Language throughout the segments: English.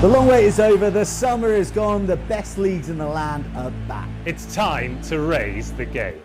The long wait is over, the summer is gone, the best leagues in the land are back. It's time to raise the game.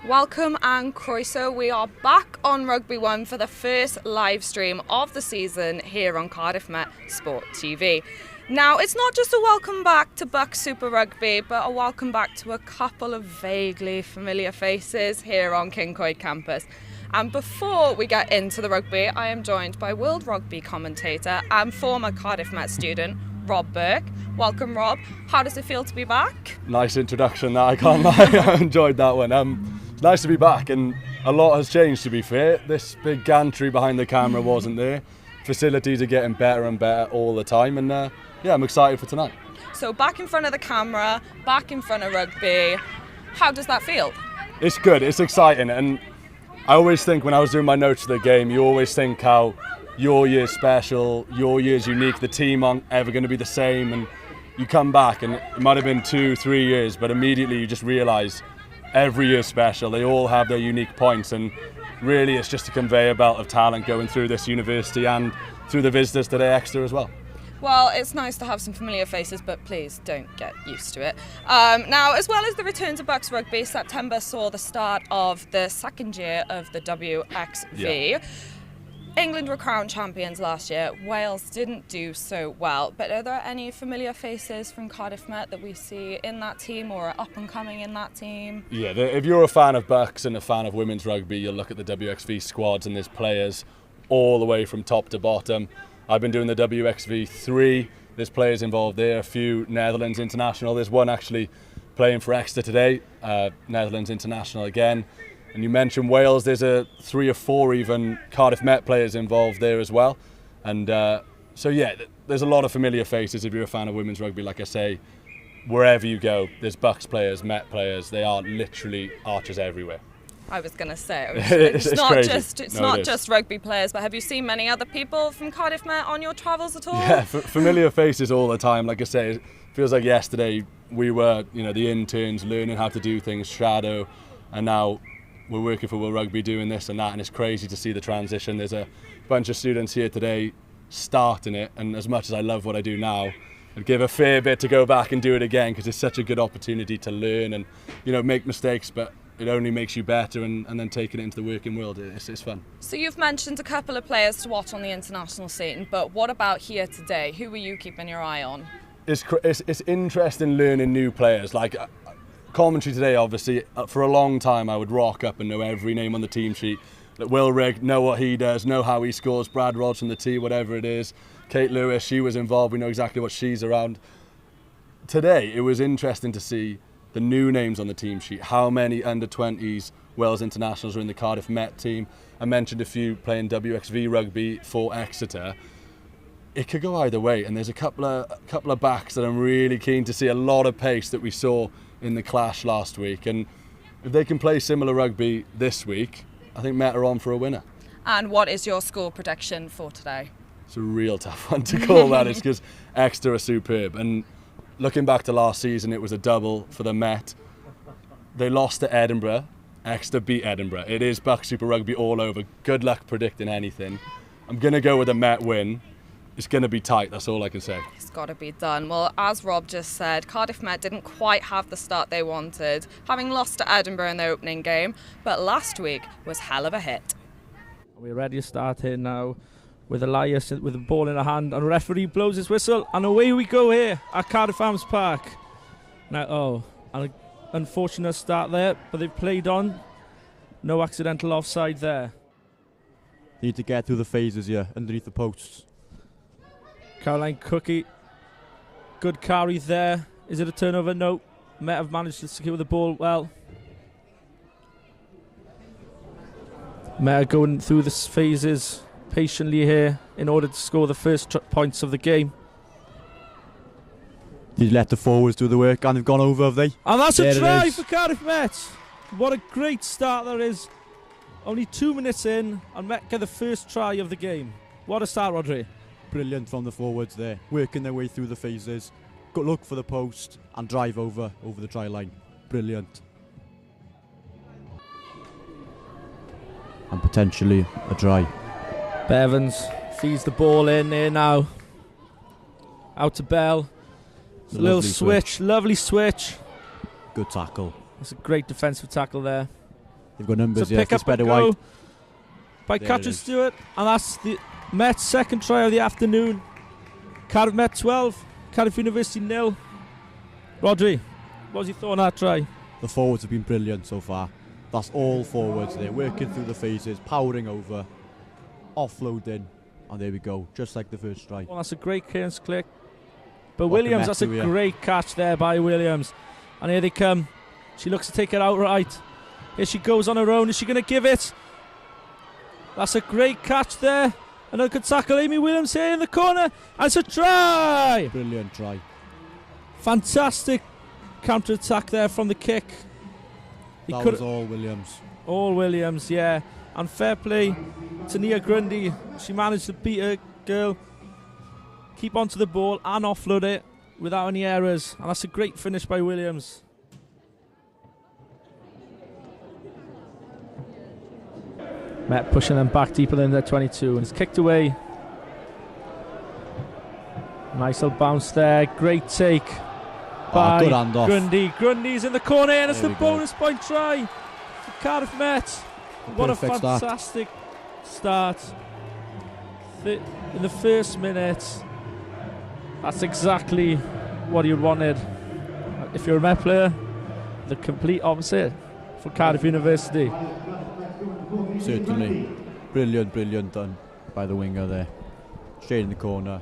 Welcome and croeso. We are back on Rugby 1 for the first live stream of the season here on Cardiff Met Sport TV. Now, it's not just a welcome back to BUCS Super Rugby, but a welcome back to a couple of vaguely familiar faces here on King Coed campus. And before we get into the rugby, I am joined by World Rugby commentator and former Cardiff Met student, Rob Burke. Welcome, Rob. How does it feel to be back? Nice introduction, that I can't lie. I enjoyed that one. Nice to be back, and a lot has changed, to be fair. This big gantry behind the camera wasn't there. Facilities are getting better and better all the time, and yeah, I'm excited for tonight. So back in front of the camera, back in front of rugby, how does that feel? It's good, it's exciting, and I always think when I was doing my notes of the game, you always think how your year's special, your year's unique, the team aren't ever going to be the same, and you come back and it might have been 2-3 years, but immediately you just realise every year's special. They all have their unique points, and really it's just a conveyor belt of talent going through this university and through the visitors today, Exeter as well. Well, it's nice to have some familiar faces, but please don't get used to it. Now, as well as the return to BUCS Rugby, September saw the start of the second year of the WXV. Yeah. England were crowned champions last year. Wales didn't do so well, but are there any familiar faces from Cardiff Met that we see in that team or are up and coming in that team? Yeah, if you're a fan of BUCS and a fan of women's rugby, you'll look at the WXV squads and there's players all the way from top to bottom. I've been doing the WXV 3, there's players involved there, a few Netherlands international. There's one actually playing for Exeter today, Netherlands international again. And you mentioned Wales, there's 3 or 4 even Cardiff Met players involved there as well. And so yeah, there's a lot of familiar faces if you're a fan of women's rugby. Like I say, wherever you go, there's BUCS players, Met players, they are literally archers everywhere. I was going to say, it's not just rugby players, but have you seen many other people from Cardiff Met on your travels at all? Yeah, familiar faces all the time. Like I say, it feels like yesterday we were, the interns learning how to do things, shadow, and now we're working for World Rugby doing this and that, and it's crazy to see the transition. There's a bunch of students here today starting it, and as much as I love what I do now, I'd give a fair bit to go back and do it again, because it's such a good opportunity to learn and make mistakes, but it only makes you better, and then taking it into the working world, it's fun. So you've mentioned a couple of players to watch on the international scene, but what about here today? Who are you keeping your eye on? It's interesting learning new players. Like commentary today, obviously, for a long time I would rock up and know every name on the team sheet. Like Will Rigg, know what he does, know how he scores, Brad Rods from the T, whatever it is. Kate Lewis, she was involved, we know exactly what she's around. Today, it was interesting to see the new names on the team sheet, how many under-20s Wales internationals are in the Cardiff Met team. I mentioned a few playing WXV rugby for Exeter. It could go either way, and there's a couple of backs that I'm really keen to see, a lot of pace that we saw in the clash last week, and if they can play similar rugby this week, I think Met are on for a winner. And what is your score prediction for today? It's a real tough one to call that, is because Exeter are superb, and looking back to last season, it was a double for the Met. They lost to Edinburgh, Exeter beat Edinburgh. It is BUCS Super Rugby all over. Good luck predicting anything. I'm going to go with a Met win. It's going to be tight, that's all I can say. It's got to be done. Well, as Rob just said, Cardiff Met didn't quite have the start they wanted, having lost to Edinburgh in their opening game, but last week was hell of a hit. We're ready to start here now with Elias with the ball in the hand, and the referee blows his whistle, and away we go here at Cardiff Arms Park. Now, an unfortunate start there, but they've played on. No accidental offside there. Need to get through the phases here, underneath the posts. Caroline Cookie, good carry there. Is it a turnover? No. Met have managed to secure the ball well. Met going through the phases patiently here in order to score the first points of the game. Did let the forwards do the work, and they've gone over, have they? And that's a try for Cardiff Met. What a great start there is Only 2 minutes in, and Met get the first try of the game. What a start, Rodri. Brilliant from the forwards there, working their way through the phases. Good look for the post and drive over the try line. Brilliant. And potentially a try. Bevans feeds the ball in there now. Out to Bell. It's a little switch, lovely switch. Good tackle. That's a great defensive tackle there. They've got numbers here. Pick up and go wide. By Catcher Stewart, and that's the Met's second try of the afternoon. Cardiff Met 12, Cardiff University 0. Rodri, what was your thought on that try? The forwards have been brilliant so far. That's all forwards there, working through the phases, powering over, offloading, and there we go, just like the first try. Well, that's a great clearance click. But Williams, that's a great catch there by Williams. And here they come. She looks to take it outright. Here she goes on her own. Is she going to give it? That's a great catch there. Another good tackle. Amy Williams here in the corner. And it's a try. Brilliant try. Fantastic counter-attack there from the kick. That was all Williams. All Williams, yeah. And fair play to Nia Grundy. She managed to beat her girl, keep onto the ball and offload it without any errors. And that's a great finish by Williams. Met pushing them back deeper than their 22, and it's kicked away. Nice little bounce there. Great take by good hand off. Grundy. Grundy's in the corner, and it's the There we bonus point try for Cardiff Met. What a Perfect fantastic start. In the first minute, that's exactly what you'd wanted. If you're a Met player, the complete opposite for Cardiff University. Certainly. Brilliant done by the winger there. Straight in the corner.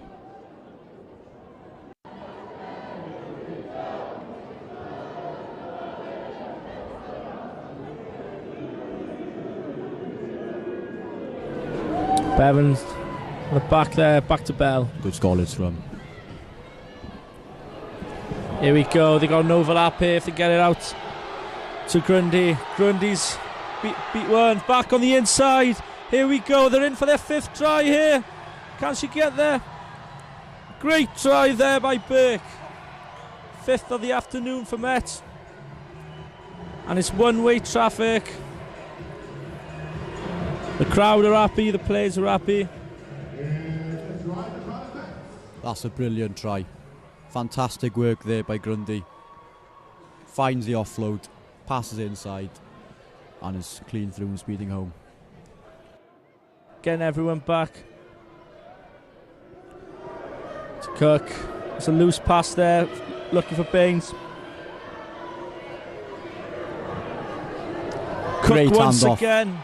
Bevans on the back there, back to Bell. Good scoreless from. Here we go, they got an overlap here if they get it out to Grundy. Grundy's beat one, back on the inside. Here we go, they're in for their fifth try here. Can she get there? Great try there by Burke. Fifth of the afternoon for Met. And it's one-way traffic. The crowd are happy, the players are happy. That's a brilliant try. Fantastic work there by Grundy. Finds the offload, passes inside, and is clean through and speeding home. Getting everyone back. To Cook. It's a loose pass there, looking for Baines. Great Cook once handoff. again.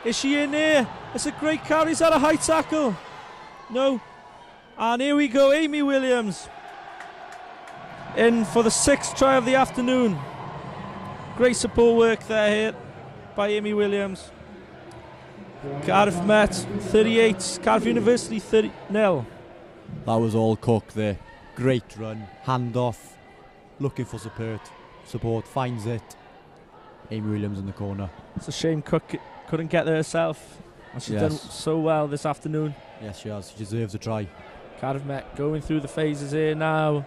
Is she in here? It's a great carry. Is that a high tackle? No. And here we go, Amy Williams. In for the sixth try of the afternoon. Great support work there here by Amy Williams. Cardiff Met 38, Cardiff University 30-0. That was all Cook there. Great run, handoff, looking for support, finds it. Amy Williams in the corner. It's a shame Cook couldn't get there herself. And she's done so well this afternoon. Yes, she has. She deserves a try. Cardiff Met going through the phases here now.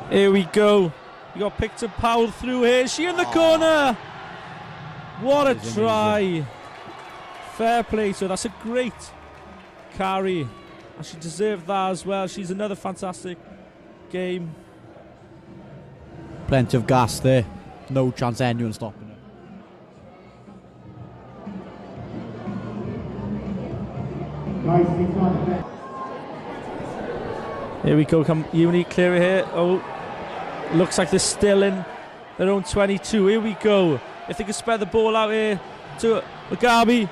Here we go. You got Picton Powell through here. Is she in the corner? What a try. Fair play to her. That's a great carry. And she deserved that as well. She's another fantastic game. Plenty of gas there. No chance anyone stopping her. Here we go. Come Uni clear here. Oh, looks like they're still in their own 22. Here we go. If they can spread the ball out here to Mugabe.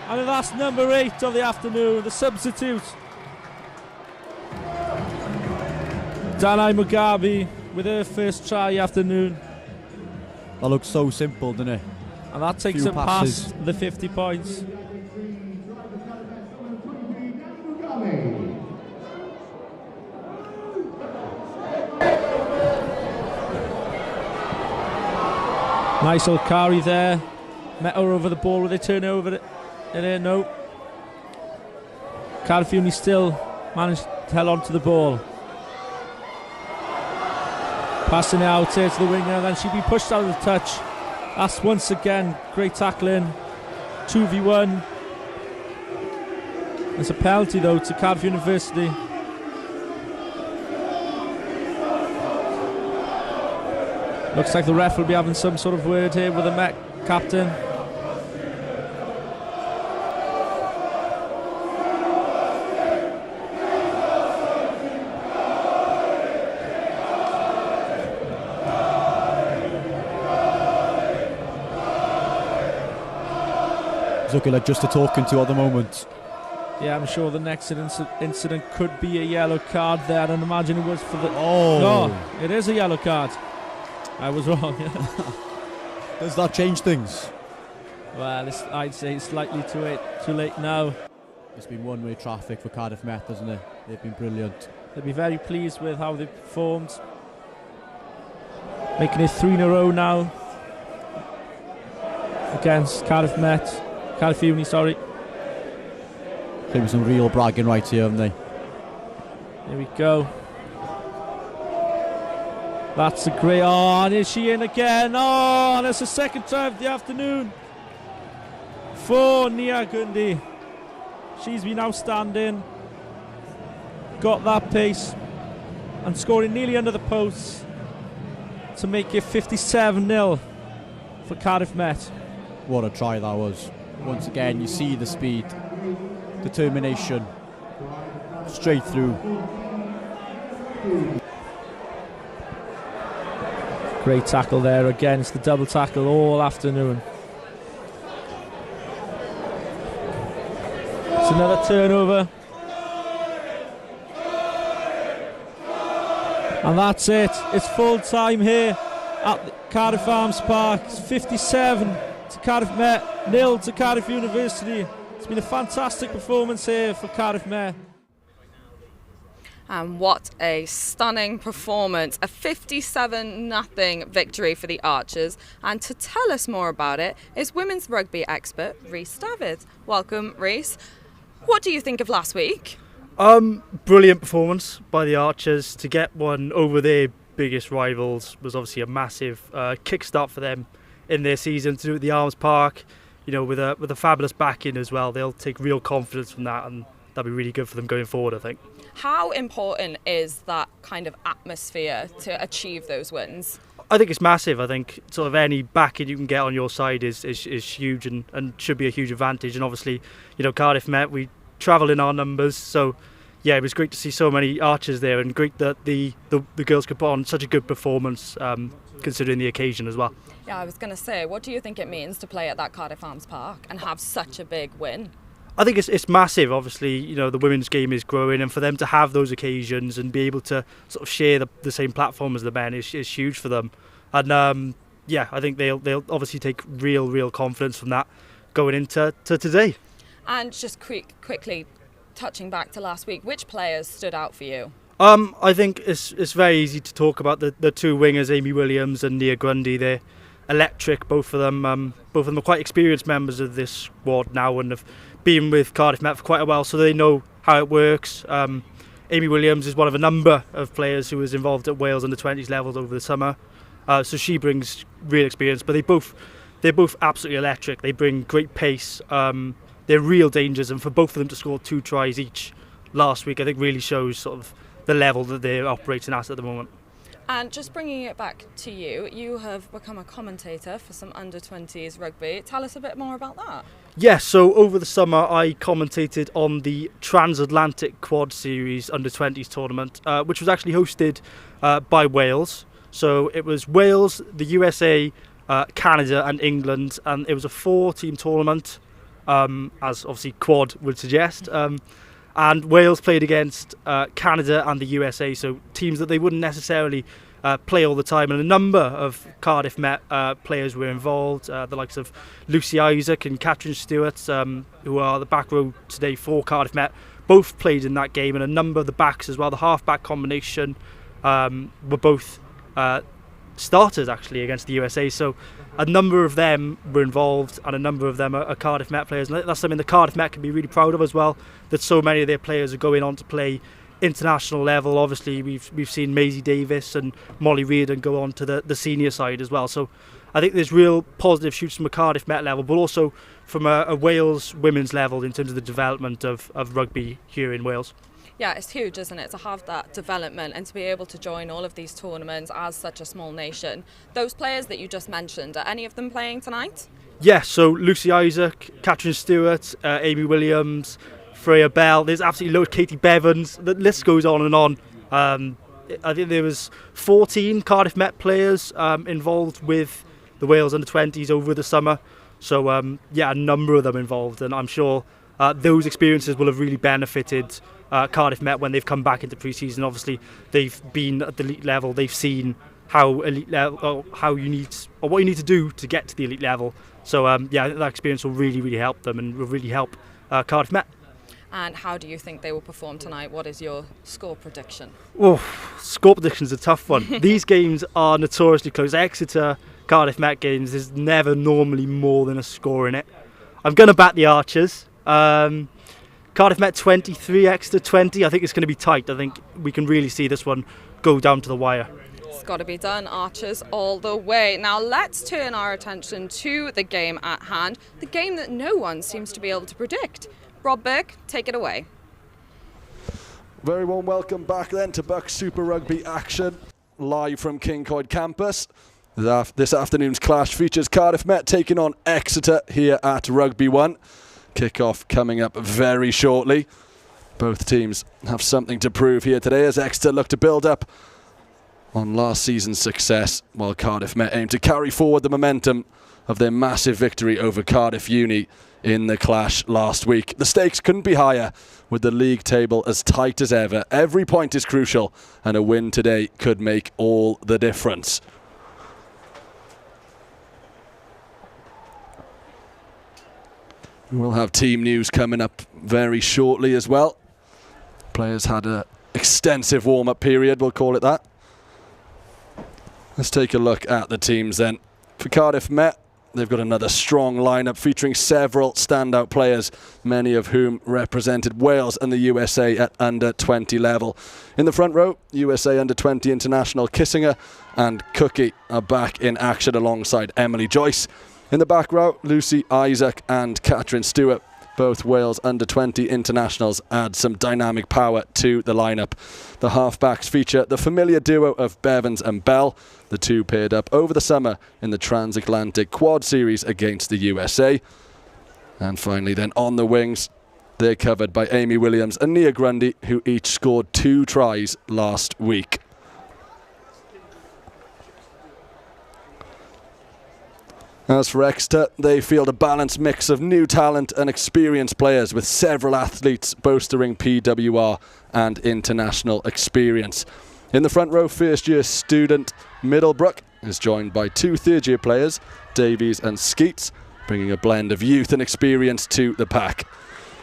And that's number 8 of the afternoon, the substitute. Danai Mugabe with her first try afternoon. That looks so simple, doesn't it? And that takes it past the 50 points. Nice old carry there Met her over the ball. Will they turn over it? No. Cardiff Uni still managed to held on to the ball. Passing it out here to the winger, then she'd be pushed out of the touch. That's once again great tackling. 2v1. There's a penalty though to Cardiff University. Looks like the ref will be having some sort of word here with the Met captain. It's looking like just a talking to at the moment. Yeah, I'm sure the next incident could be a yellow card there. I don't imagine it was for the... Oh! No, it is a yellow card. I was wrong. Does that change things? Well, I'd say it's slightly too late now. It's been one-way traffic for Cardiff Met, hasn't it? They've been brilliant. They'll be very pleased with how they've performed. Making it 3 in a row now against Cardiff Uni, sorry. Claiming some real bragging rights here, haven't they? Here we go. That's a great... Oh, and is she in again? Oh, and it's the second try of the afternoon for Nia Gundi. She's been outstanding. Got that pace and scoring nearly under the posts to make it 57-0 for Cardiff Met. What a try that was. Once again, you see the speed, determination, straight through. Great tackle there again. It's the double tackle all afternoon. It's another turnover. And that's it. It's full time here at Cardiff Arms Park. It's 57 to Cardiff Met, 0 to Cardiff University. It's been a fantastic performance here for Cardiff Met. And what a stunning performance. A 57-0 victory for the Archers. And to tell us more about it is women's rugby expert Rhys Davids. Welcome, Rhys. What do you think of last week? Brilliant performance by the Archers. To get one over their biggest rivals was obviously a massive kickstart for them in their season. To do it at the Arms Park, you know, with a fabulous backing as well. They'll take real confidence from that, and that'll be really good for them going forward, I think. How important is that kind of atmosphere to achieve those wins? I think it's massive. I think sort of any backing you can get on your side is huge and should be a huge advantage. And obviously, you know, Cardiff Met, we travel in our numbers, so yeah, it was great to see so many Archers there, and great that the girls could put on such a good performance considering the occasion as well. Yeah, I was going to say, what do you think it means to play at that Cardiff Arms Park and have such a big win? I think it's massive. Obviously, you know, the women's game is growing, and for them to have those occasions and be able to sort of share the same platform as the men is huge for them. And yeah, I think they'll obviously take real confidence from that going into today. And just quickly touching back to last week, which players stood out for you? I think it's very easy to talk about the two wingers, Amy Williams and Nia Grundy. They're electric, both of them. Both of them are quite experienced members of this squad now and have been with Cardiff Met for quite a while, so they know how it works. Amy Williams is one of a number of players who was involved at Wales under-20s levels over the summer, so she brings real experience. But they're both absolutely electric. They bring great pace. They're real dangers, and for both of them to score 2 tries each last week, I think really shows sort of the level that they're operating at the moment. And just bringing it back to you, you have become a commentator for some under-20s rugby. Tell us a bit more about that. Yes, so over the summer I commentated on the Transatlantic Quad Series under-20s tournament, which was actually hosted by Wales. So it was Wales, the USA, Canada and England, and it was a 4-team tournament, as obviously quad would suggest. And Wales played against Canada and the USA, so teams that they wouldn't necessarily play all the time. And a number of Cardiff Met players were involved, the likes of Lucy Isaac and Catherine Stewart, who are the back row today for Cardiff Met, both played in that game. And a number of the backs as well, the half-back combination, were both starters actually against the USA. So a number of them were involved, and a number of them are Cardiff Met players, and that's something the Cardiff Met can be really proud of as well, that so many of their players are going on to play international level. Obviously we've seen Maisie Davis and Molly Reardon go on to the senior side as well. So I think there's real positive shoots from a Cardiff Met level, but also from a Wales women's level in terms of the development of rugby here in Wales. Yeah, it's huge, isn't it, to have that development and to be able to join all of these tournaments as such a small nation. Those players that you just mentioned, are any of them playing tonight? Yes, so Lucy Isaac, Catherine Stewart, Amy Williams, Freya Bell, there's absolutely loads, Katie Bevans, the list goes on and on. I think there was 14 Cardiff Met players involved with the Wales under-20s over the summer. So a number of them involved, and I'm sure those experiences will have really benefited Cardiff Met when they've come back into pre-season. Obviously, they've been at the elite level. They've seen how elite level, what you need to do to get to the elite level. So I think that experience will really, really help them and will really help Cardiff Met. And how do you think they will perform tonight? What is your score prediction? Oh, score prediction is a tough one. These games are notoriously close. Exeter, Cardiff Met games, there's never normally more than a score in it. I'm going to back the Archers. Cardiff Met 23, Exeter 20. I think it's going to be tight. I think we can really see this one go down to the wire. It's got to be done, Archers all the way. Now let's turn our attention to the game at hand, the game that no one seems to be able to predict. Rob Burke, take it away. Very warm welcome back then to BUCS Super Rugby action, live from King Coyd campus. This afternoon's clash features Cardiff Met taking on Exeter here at Rugby 1. Kick-off coming up very shortly. Both teams have something to prove here today as Exeter look to build up on last season's success, while Cardiff Met aim to carry forward the momentum of their massive victory over Cardiff Uni in the clash last week. The stakes couldn't be higher, with the league table as tight as ever. Every point is crucial, and a win today could make all the difference. We'll have team news coming up very shortly as well. Players had an extensive warm-up period, we'll call it that. Let's take a look at the teams then. For Cardiff Met, they've got another strong lineup featuring several standout players, many of whom represented Wales and the USA at under-20 level. In the front row, USA under-20 international Kissinger and Cookie are back in action alongside Emily Joyce. In the back row, Lucy Isaac and Catherine Stewart, both Wales under-20 internationals, add some dynamic power to the lineup. The halfbacks feature the familiar duo of Bevans and Bell, the two paired up over the summer in the Transatlantic Quad Series against the USA. And finally then on the wings, they're covered by Amy Williams and Nia Grundy, who each scored 2 tries last week. As for Exeter, they field a balanced mix of new talent and experienced players, with several athletes boasting PWR and international experience. In the front row, first-year student Middlebrook is joined by 2 third-year players, Davies and Skeets, bringing a blend of youth and experience to the pack.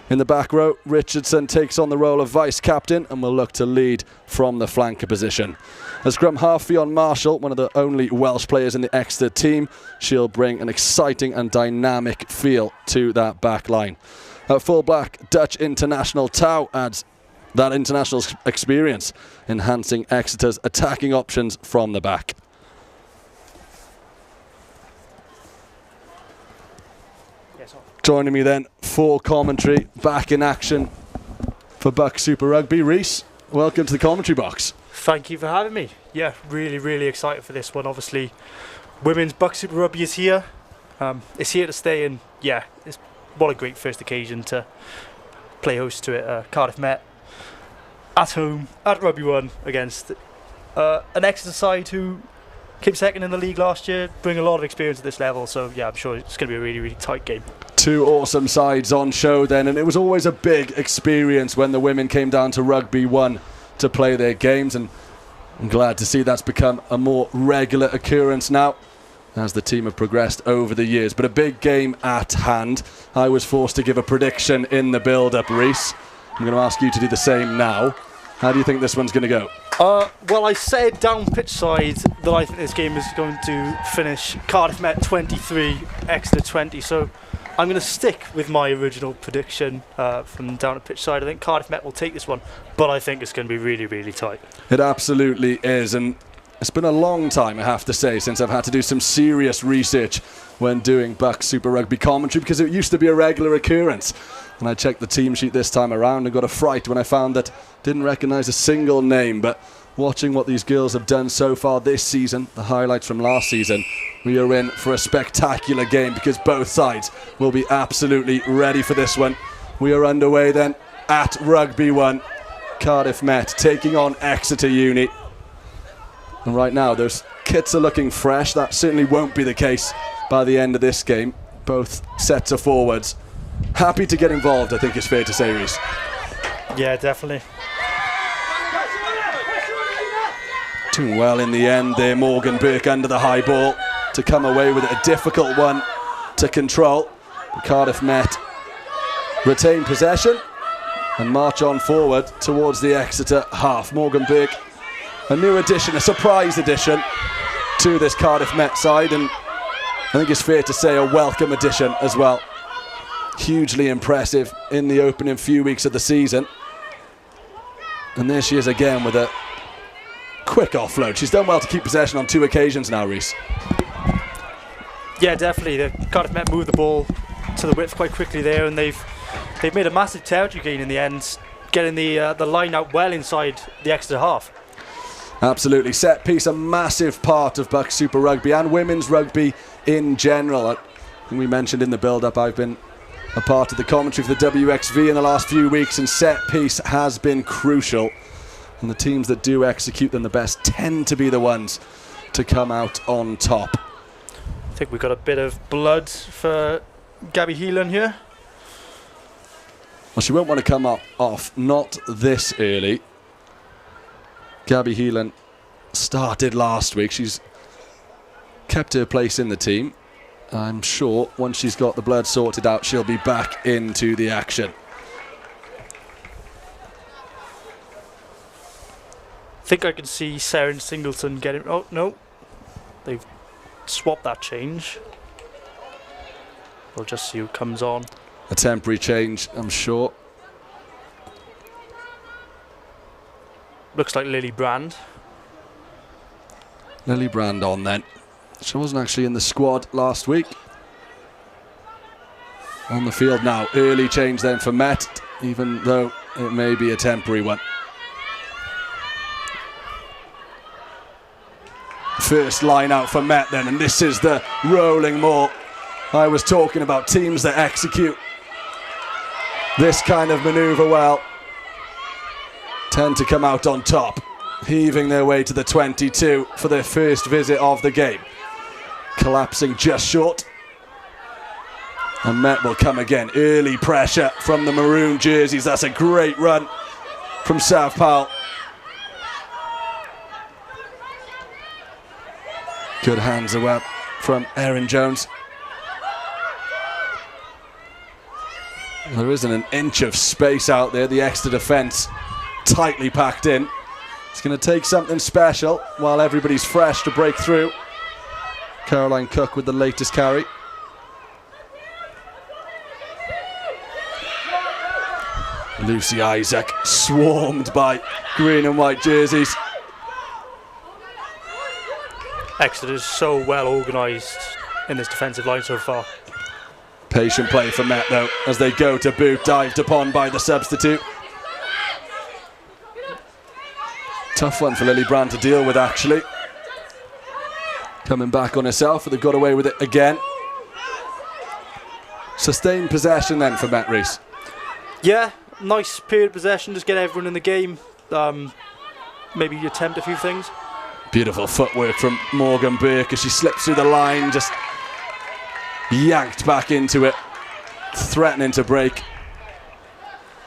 In the back row, Richardson takes on the role of vice-captain and will look to lead from the flanker position. As scrum half, Fionn Marshall, one of the only Welsh players in the Exeter team, she'll bring an exciting and dynamic feel to that back line. At full back, Dutch international Tau adds that international experience, enhancing Exeter's attacking options from the back. Joining me then for commentary, back in action for BUCS Super Rugby, Reese, welcome to the commentary box. Thank you for having me. Yeah, really, really excited for this one. Obviously, women's BUCS Super Rugby is here. It's here to stay, and yeah, what a great first occasion to play host to it. Cardiff Met at home at Rugby 1 against an Exeter side who came second in the league last year, bring a lot of experience at this level. So yeah, I'm sure it's going to be a really, really tight game. 2 awesome sides on show then, and it was always a big experience when the women came down to Rugby 1 to play their games, and I'm glad to see that's become a more regular occurrence now as the team have progressed over the years. But a big game at hand. I was forced to give a prediction in the build-up, Reese. I'm going to ask you to do the same now. How do you think this one's going to go? Well, I said down pitch side that I think this game is going to finish Cardiff Met 23, Exeter 20. So I'm going to stick with my original prediction from down at pitch side. I think Cardiff Met will take this one, but I think it's going to be really, really tight. It absolutely is, and it's been a long time, I have to say, since I've had to do some serious research when doing BUCS Super Rugby commentary, because it used to be a regular occurrence. And I checked the team sheet this time around and got a fright when I found that didn't recognise a single name. But watching what these girls have done so far this season, the highlights from last season, we are in for a spectacular game because both sides will be absolutely ready for this one. We are underway then at Rugby 1. Cardiff Met taking on Exeter Uni. And right now those kits are looking fresh. That certainly won't be the case by the end of this game. Both sets of forwards happy to get involved, I think it's fair to say, Reece. Yeah, definitely. Doing well in the end there, Morgan Burke under the high ball to come away with a difficult one to control. The Cardiff Met retain possession and march on forward towards the Exeter half. Morgan Burke, a new addition, a surprise addition to this Cardiff Met side, and I think it's fair to say a welcome addition as well. Hugely impressive in the opening few weeks of the season. And there she is again with a quick offload. She's done well to keep possession on 2 occasions now, Reece. Yeah, definitely. The Cardiff Met moved the ball to the width quite quickly there, and they've made a massive territory gain in the end, getting the line out well inside the Exeter half. Absolutely. Set piece, a massive part of BUCS Super Rugby and women's rugby in general. I think we mentioned in the build-up, I've been a part of the commentary for the WXV in the last few weeks, and set piece has been crucial. And the teams that do execute them the best tend to be the ones to come out on top. I think we've got a bit of blood for Gabby Heelan here. Well, she won't want to come off, not this early. Gabby Heelan started last week. She's kept her place in the team. I'm sure once she's got the blood sorted out, she'll be back into the action. I think I can see Sarah Singleton getting... Oh, no. They've swapped that change. We'll just see who comes on. A temporary change, I'm sure. Looks like Lily Brand. Lily Brand on then. She wasn't actually in the squad last week. On the field now. Early change then for Met, even though it may be a temporary one. First line out for Met then, and this is the rolling maul I was talking about. Teams that execute this kind of manoeuvre well tend to come out on top, heaving their way to the 22 for their first visit of the game. Collapsing just short. And Met will come again. Early pressure from the maroon jerseys. That's a great run from South Powell. Good hands away from Erin Jones. There isn't an inch of space out there. The Exeter defence tightly packed in. It's going to take something special while everybody's fresh to break through. Caroline Cook with the latest carry. Lucy Isaac swarmed by green and white jerseys. Exeter is so well organised in this defensive line so far. Patient play for Met though, as they go to boot, dived upon by the substitute. Tough one for Lily Brand to deal with, actually. Coming back on herself, but they've got away with it again. Sustained possession then for Met, Reece. Yeah, nice period of possession, just get everyone in the game. Maybe attempt a few things. Beautiful footwork from Morgan Burke as she slips through the line, just yanked back into it, threatening to break.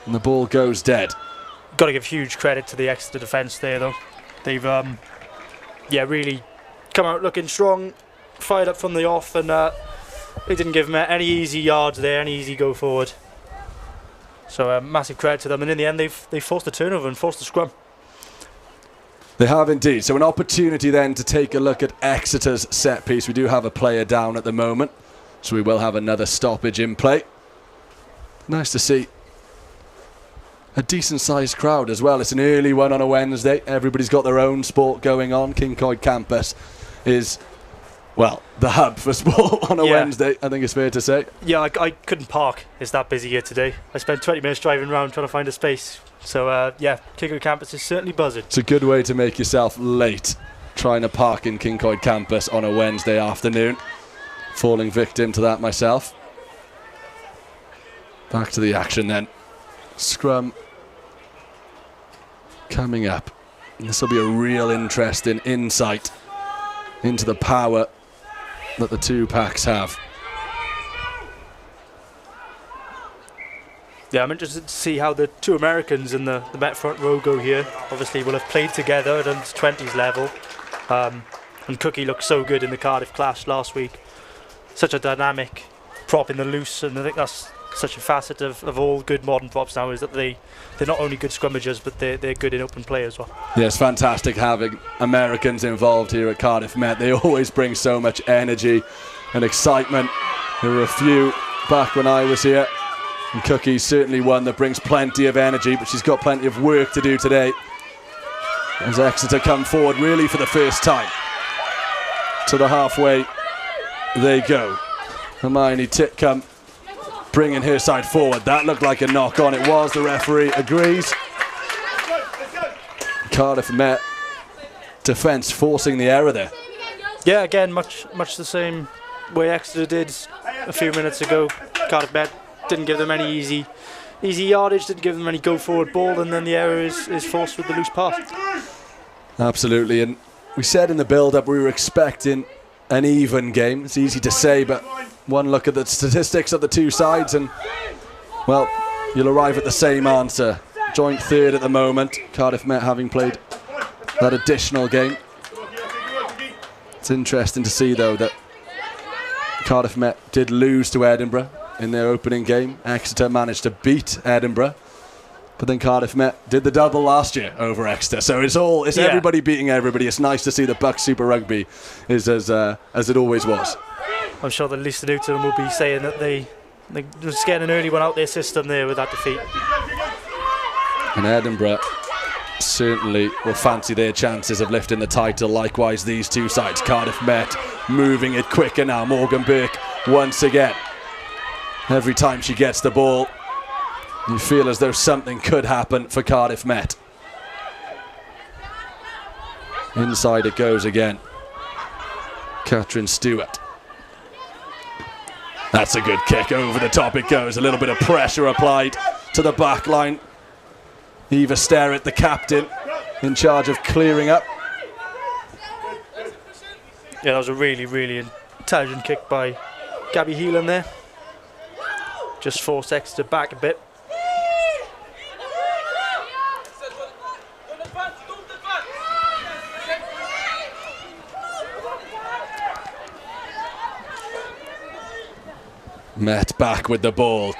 And the ball goes dead. Got to give huge credit to the Exeter defence there, though. They've, really come out looking strong, fired up from the off, and they didn't give them any easy yards there, any easy go forward. So massive credit to them, and in the end they forced the turnover and forced the scrum. They have indeed. So an opportunity then to take a look at Exeter's set piece. We do have a player down at the moment, so we will have another stoppage in play. Nice to see a decent sized crowd as well. It's an early one on a Wednesday. Everybody's got their own sport going on. Kincoid campus is, well, the hub for sport on a Wednesday, I think it's fair to say. Yeah, I couldn't park. It's that busy here today. I spent 20 minutes driving around trying to find a space. So yeah, Kincoid campus is certainly buzzing. It's a good way to make yourself late, trying to park in Kincoid campus on a Wednesday afternoon. Falling victim to that myself. Back to the action then. Scrum coming up. This will be a real interesting insight into the power that the two packs have. Yeah, I'm interested to see how the two Americans in the Met front row go here. Obviously, we'll have played together at under 20s level. And Cookie looked so good in the Cardiff clash last week. Such a dynamic prop in the loose, and I think that's such a facet of all good modern props now, is that they're not only good scrummagers, but they're good in open play as well. Yeah, it's fantastic having Americans involved here at Cardiff Met. They always bring so much energy and excitement. There were a few back when I was here, and Cookie's certainly one that brings plenty of energy, but she's got plenty of work to do today as Exeter come forward really for the first time. To the halfway they go. Hermione Titcombe bringing her side forward. That looked like a knock on. It was. The referee agrees. Cardiff Met defence forcing the error there. Yeah, again, much the same way Exeter did a few minutes ago. Cardiff Met didn't give them any easy yardage, didn't give them any go forward ball, and then the error is forced with the loose pass. Absolutely, and we said in the build-up we were expecting an even game. It's easy to say, but one look at the statistics of the two sides and, well, you'll arrive at the same answer. Joint third at the moment, Cardiff Met having played that additional game. It's interesting to see, though, that Cardiff Met did lose to Edinburgh in their opening game. Exeter managed to beat Edinburgh, but then Cardiff Met did the double last year over Exeter. So it's everybody beating everybody. It's nice to see the BUCS Super Rugby is as it always was. I'm sure that Lisa Newton will be saying that they just getting an early one out their system there with that defeat. And Edinburgh certainly will fancy their chances of lifting the title. Likewise, these two sides. Cardiff Met moving it quicker now. Morgan Burke once again. Every time she gets the ball, you feel as though something could happen for Cardiff Met. Inside it goes again. Catherine Stewart. That's a good kick. Over the top it goes. A little bit of pressure applied to the back line. Eva Sterrett, the captain, in charge of clearing up. Yeah, that was a really, really intelligent kick by Gabby Heelan there. Just forced Exeter back a bit. Met back with the ball.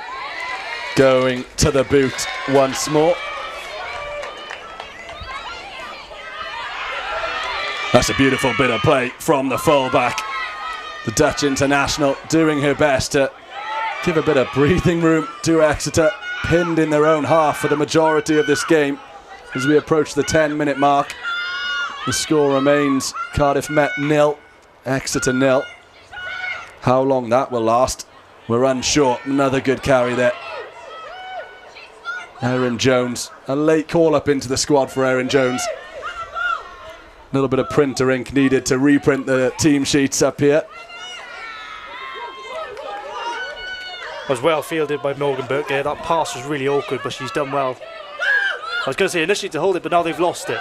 Going to the boot once more. That's a beautiful bit of play from the fullback. The Dutch international doing her best to give a bit of breathing room to Exeter, pinned in their own half for the majority of this game. As we approach the 10-minute mark, the score remains Cardiff Met 0, Exeter 0. How long that will last, we're unsure. Another good carry there. Erin Jones, a late call-up into the squad for Erin Jones. A little bit of printer ink needed to reprint the team sheets up here. Was well fielded by Morgan Burke there. That pass was really awkward, but she's done well. I was going to say initially to hold it, but now they've lost it.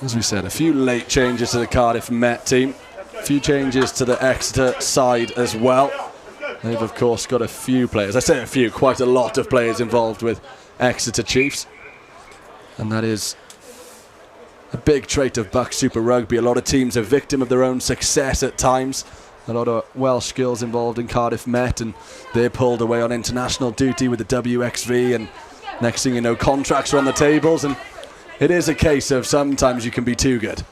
As we said, a few late changes to the Cardiff Met team. A few changes to the Exeter side as well. They've of course got a few players, I say a few, quite a lot of players involved with Exeter Chiefs. And that is a big trait of BUCS Super Rugby. A lot of teams are victim of their own success at times. A lot of Welsh girls involved in Cardiff Met, and they're pulled away on international duty with the WXV, and next thing you know, contracts are on the tables, and it is a case of sometimes you can be too good.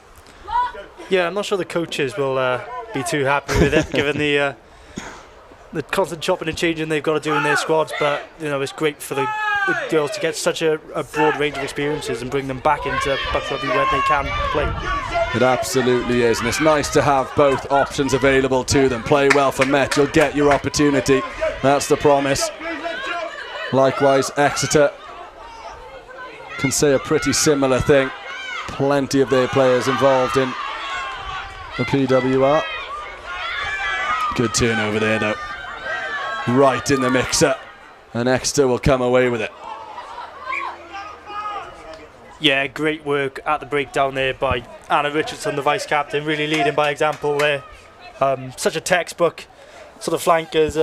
Yeah, I'm not sure the coaches will be too happy with it, given the constant chopping and changing they've got to do in their squads. But it's great for the girls to get such a broad range of experiences and bring them back into BUCS Rugby when they can play. It absolutely is, and it's nice to have both options available to them. Play well for Met, you'll get your opportunity. That's the promise. Likewise, Exeter can say a pretty similar thing. Plenty of their players involved in the PWR. Good turnover there though. Right in the mixer, and Exeter will come away with it. Yeah, great work at the breakdown there by Anna Richardson, the vice-captain, really leading by example there. Such a textbook sort of flankers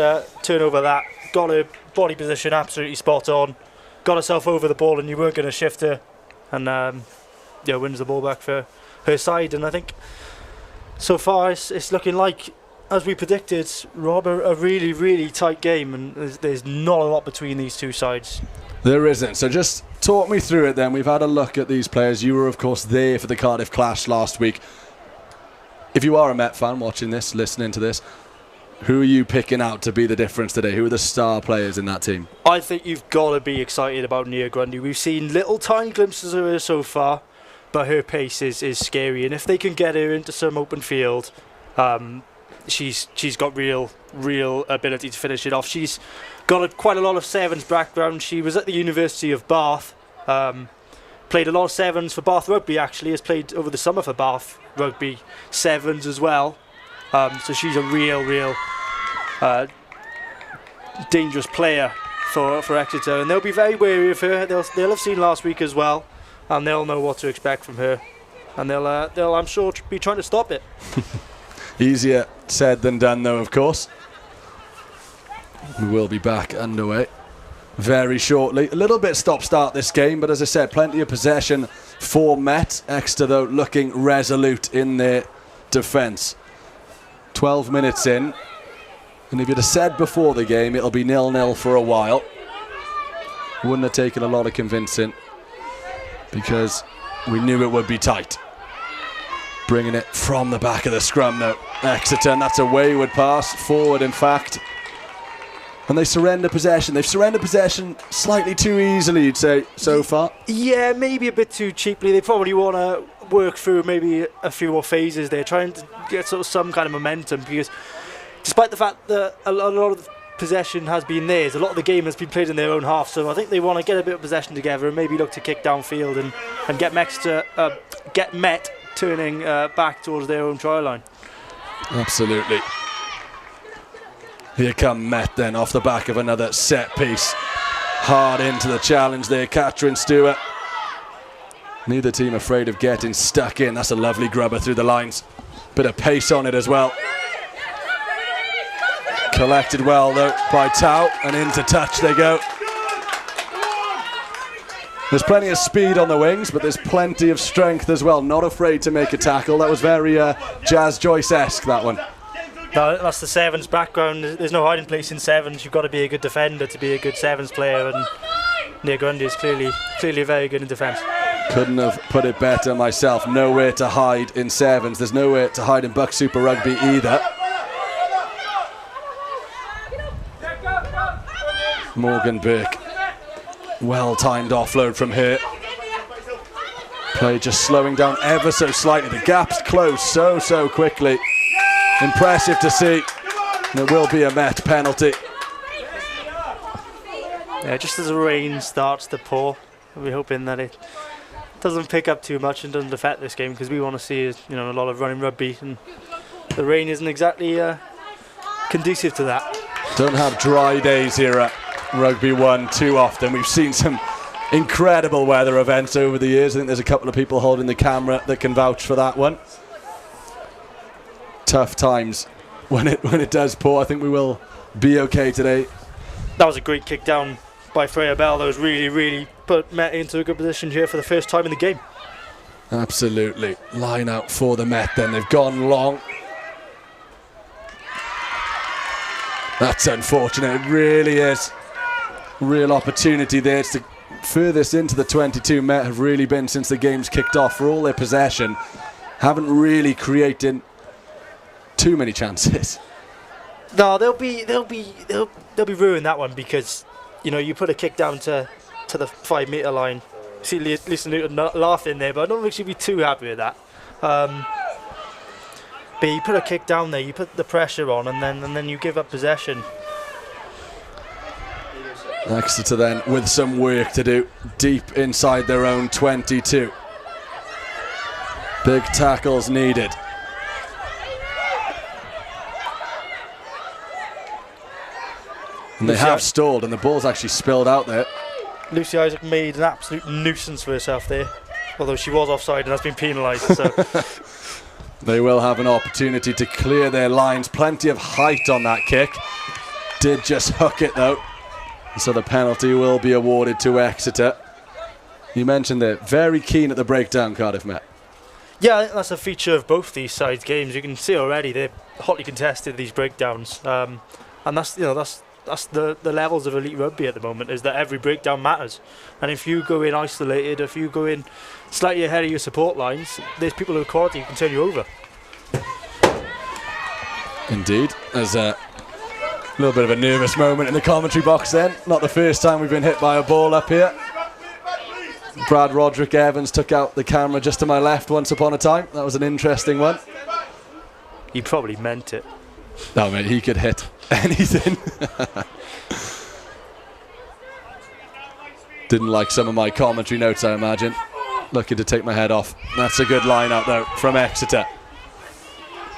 turnover that. Got her body position absolutely spot on. Got herself over the ball and you weren't going to shift her. And wins the ball back for her side. And I think so far it's looking like, as we predicted, Rob, a really, really tight game. And there's not a lot between these two sides. There isn't. So just talk me through it then. We've had a look at these players. You were, of course, there for the Cardiff clash last week. If you are a Met fan watching this, listening to this, who are you picking out to be the difference today? Who are the star players in that team? I think you've got to be excited about Nia Grundy. We've seen little tiny glimpses of her so far, but her pace is scary. And if they can get her into some open field, she's got real ability to finish it off. She's got quite a lot of sevens background. She was at the University of Bath, played a lot of sevens for Bath Rugby actually, has played over the summer for Bath Rugby sevens as well. So she's a real dangerous player for Exeter, and they'll be very wary of her. They'll have seen last week as well, and they'll know what to expect from her, and they'll I'm sure be trying to stop it. Easier said than done though, of course. We will be back underway very shortly. A little bit stop-start this game, but as I said, plenty of possession for Met. Exeter though looking resolute in their defence. 12 minutes in, and if you'd have said before the game it'll be 0-0 for a while, wouldn't have taken a lot of convincing, because we knew it would be tight. Bringing it from the back of the scrum though, Exeter, and that's a wayward pass forward in fact, and they surrender possession. They've surrendered possession slightly too easily, you'd say, so far. Yeah, maybe a bit too cheaply. They probably want to work through maybe a few more phases. They're trying to get sort of some kind of momentum, because despite the fact that a lot of the possession has been theirs, a lot of the game has been played in their own half, so I think they want to get a bit of possession together and maybe look to kick downfield and get Met turning back towards their own try line. Absolutely. Here come Met then, off the back of another set piece. Hard into the challenge there, Catherine Stewart. Neither team afraid of getting stuck in. That's a lovely grubber through the lines. Bit of pace on it as well. Collected well though by Tao, and into touch they go. There's plenty of speed on the wings, but there's plenty of strength as well. Not afraid to make a tackle. That was very Jazz Joyce-esque, that one. No, that's the sevens background. There's no hiding place in sevens. You've got to be a good defender to be a good sevens player, and Nia Grundy is clearly very good in defence. Couldn't have put it better myself. Nowhere to hide in sevens. There's nowhere to hide in BUCS Super Rugby either. Morgan Burke. Well-timed offload from her. Play just slowing down ever so slightly. The gap's closed so quickly. Impressive to see. There will be a Met penalty. Yeah, just as the rain starts to pour, we're hoping that it doesn't pick up too much and doesn't affect this game, because we want to see a lot of running rugby, and the rain isn't exactly conducive to that. Don't have dry days here at Rugby 1 too often. We've seen some incredible weather events over the years. I think there's a couple of people holding the camera that can vouch for that one. tough times when it does pour. I think we will be okay today. That was a great kick down by Freya Bell. That was really put Met into a good position here for the first time in the game. Absolutely. Line out for the Met then. They've gone long. That's unfortunate. It really is. Real opportunity there. It's the furthest into the 22 Met have really been since the game's kicked off. For all their possession, haven't really created too many chances. No, they'll be ruined that one, because you put a kick down to the 5 metre line. See Lisa Newton laughing there, but I don't think she'd be too happy with that. But you put a kick down there, you put the pressure on, and then you give up possession. Exeter then with some work to do deep inside their own 22. Big tackles needed. And they have stalled, and the ball's actually spilled out there. Lucy Isaac made an absolute nuisance for herself there, although she was offside and has been penalised. So they will have an opportunity to clear their lines. Plenty of height on that kick. Did just hook it though. So the penalty will be awarded to Exeter. You mentioned they're very keen at the breakdown, Cardiff Met. Yeah, I think that's a feature of both these sides' games. You can see already they're hotly contested, these breakdowns, and that's the levels of elite rugby at the moment, is that every breakdown matters. And if you go in isolated, if you go in slightly ahead of your support lines, there's people of quality who can turn you over. Indeed. There's a little bit of a nervous moment in the commentary box then. Not the first time we've been hit by a ball up here. Brad Roderick Evans took out the camera just to my left once upon a time. That was an interesting one. He probably meant it. No, mate, he could hit anything. Didn't like some of my commentary notes, I imagine. Lucky to take my head off. That's a good line out though from Exeter.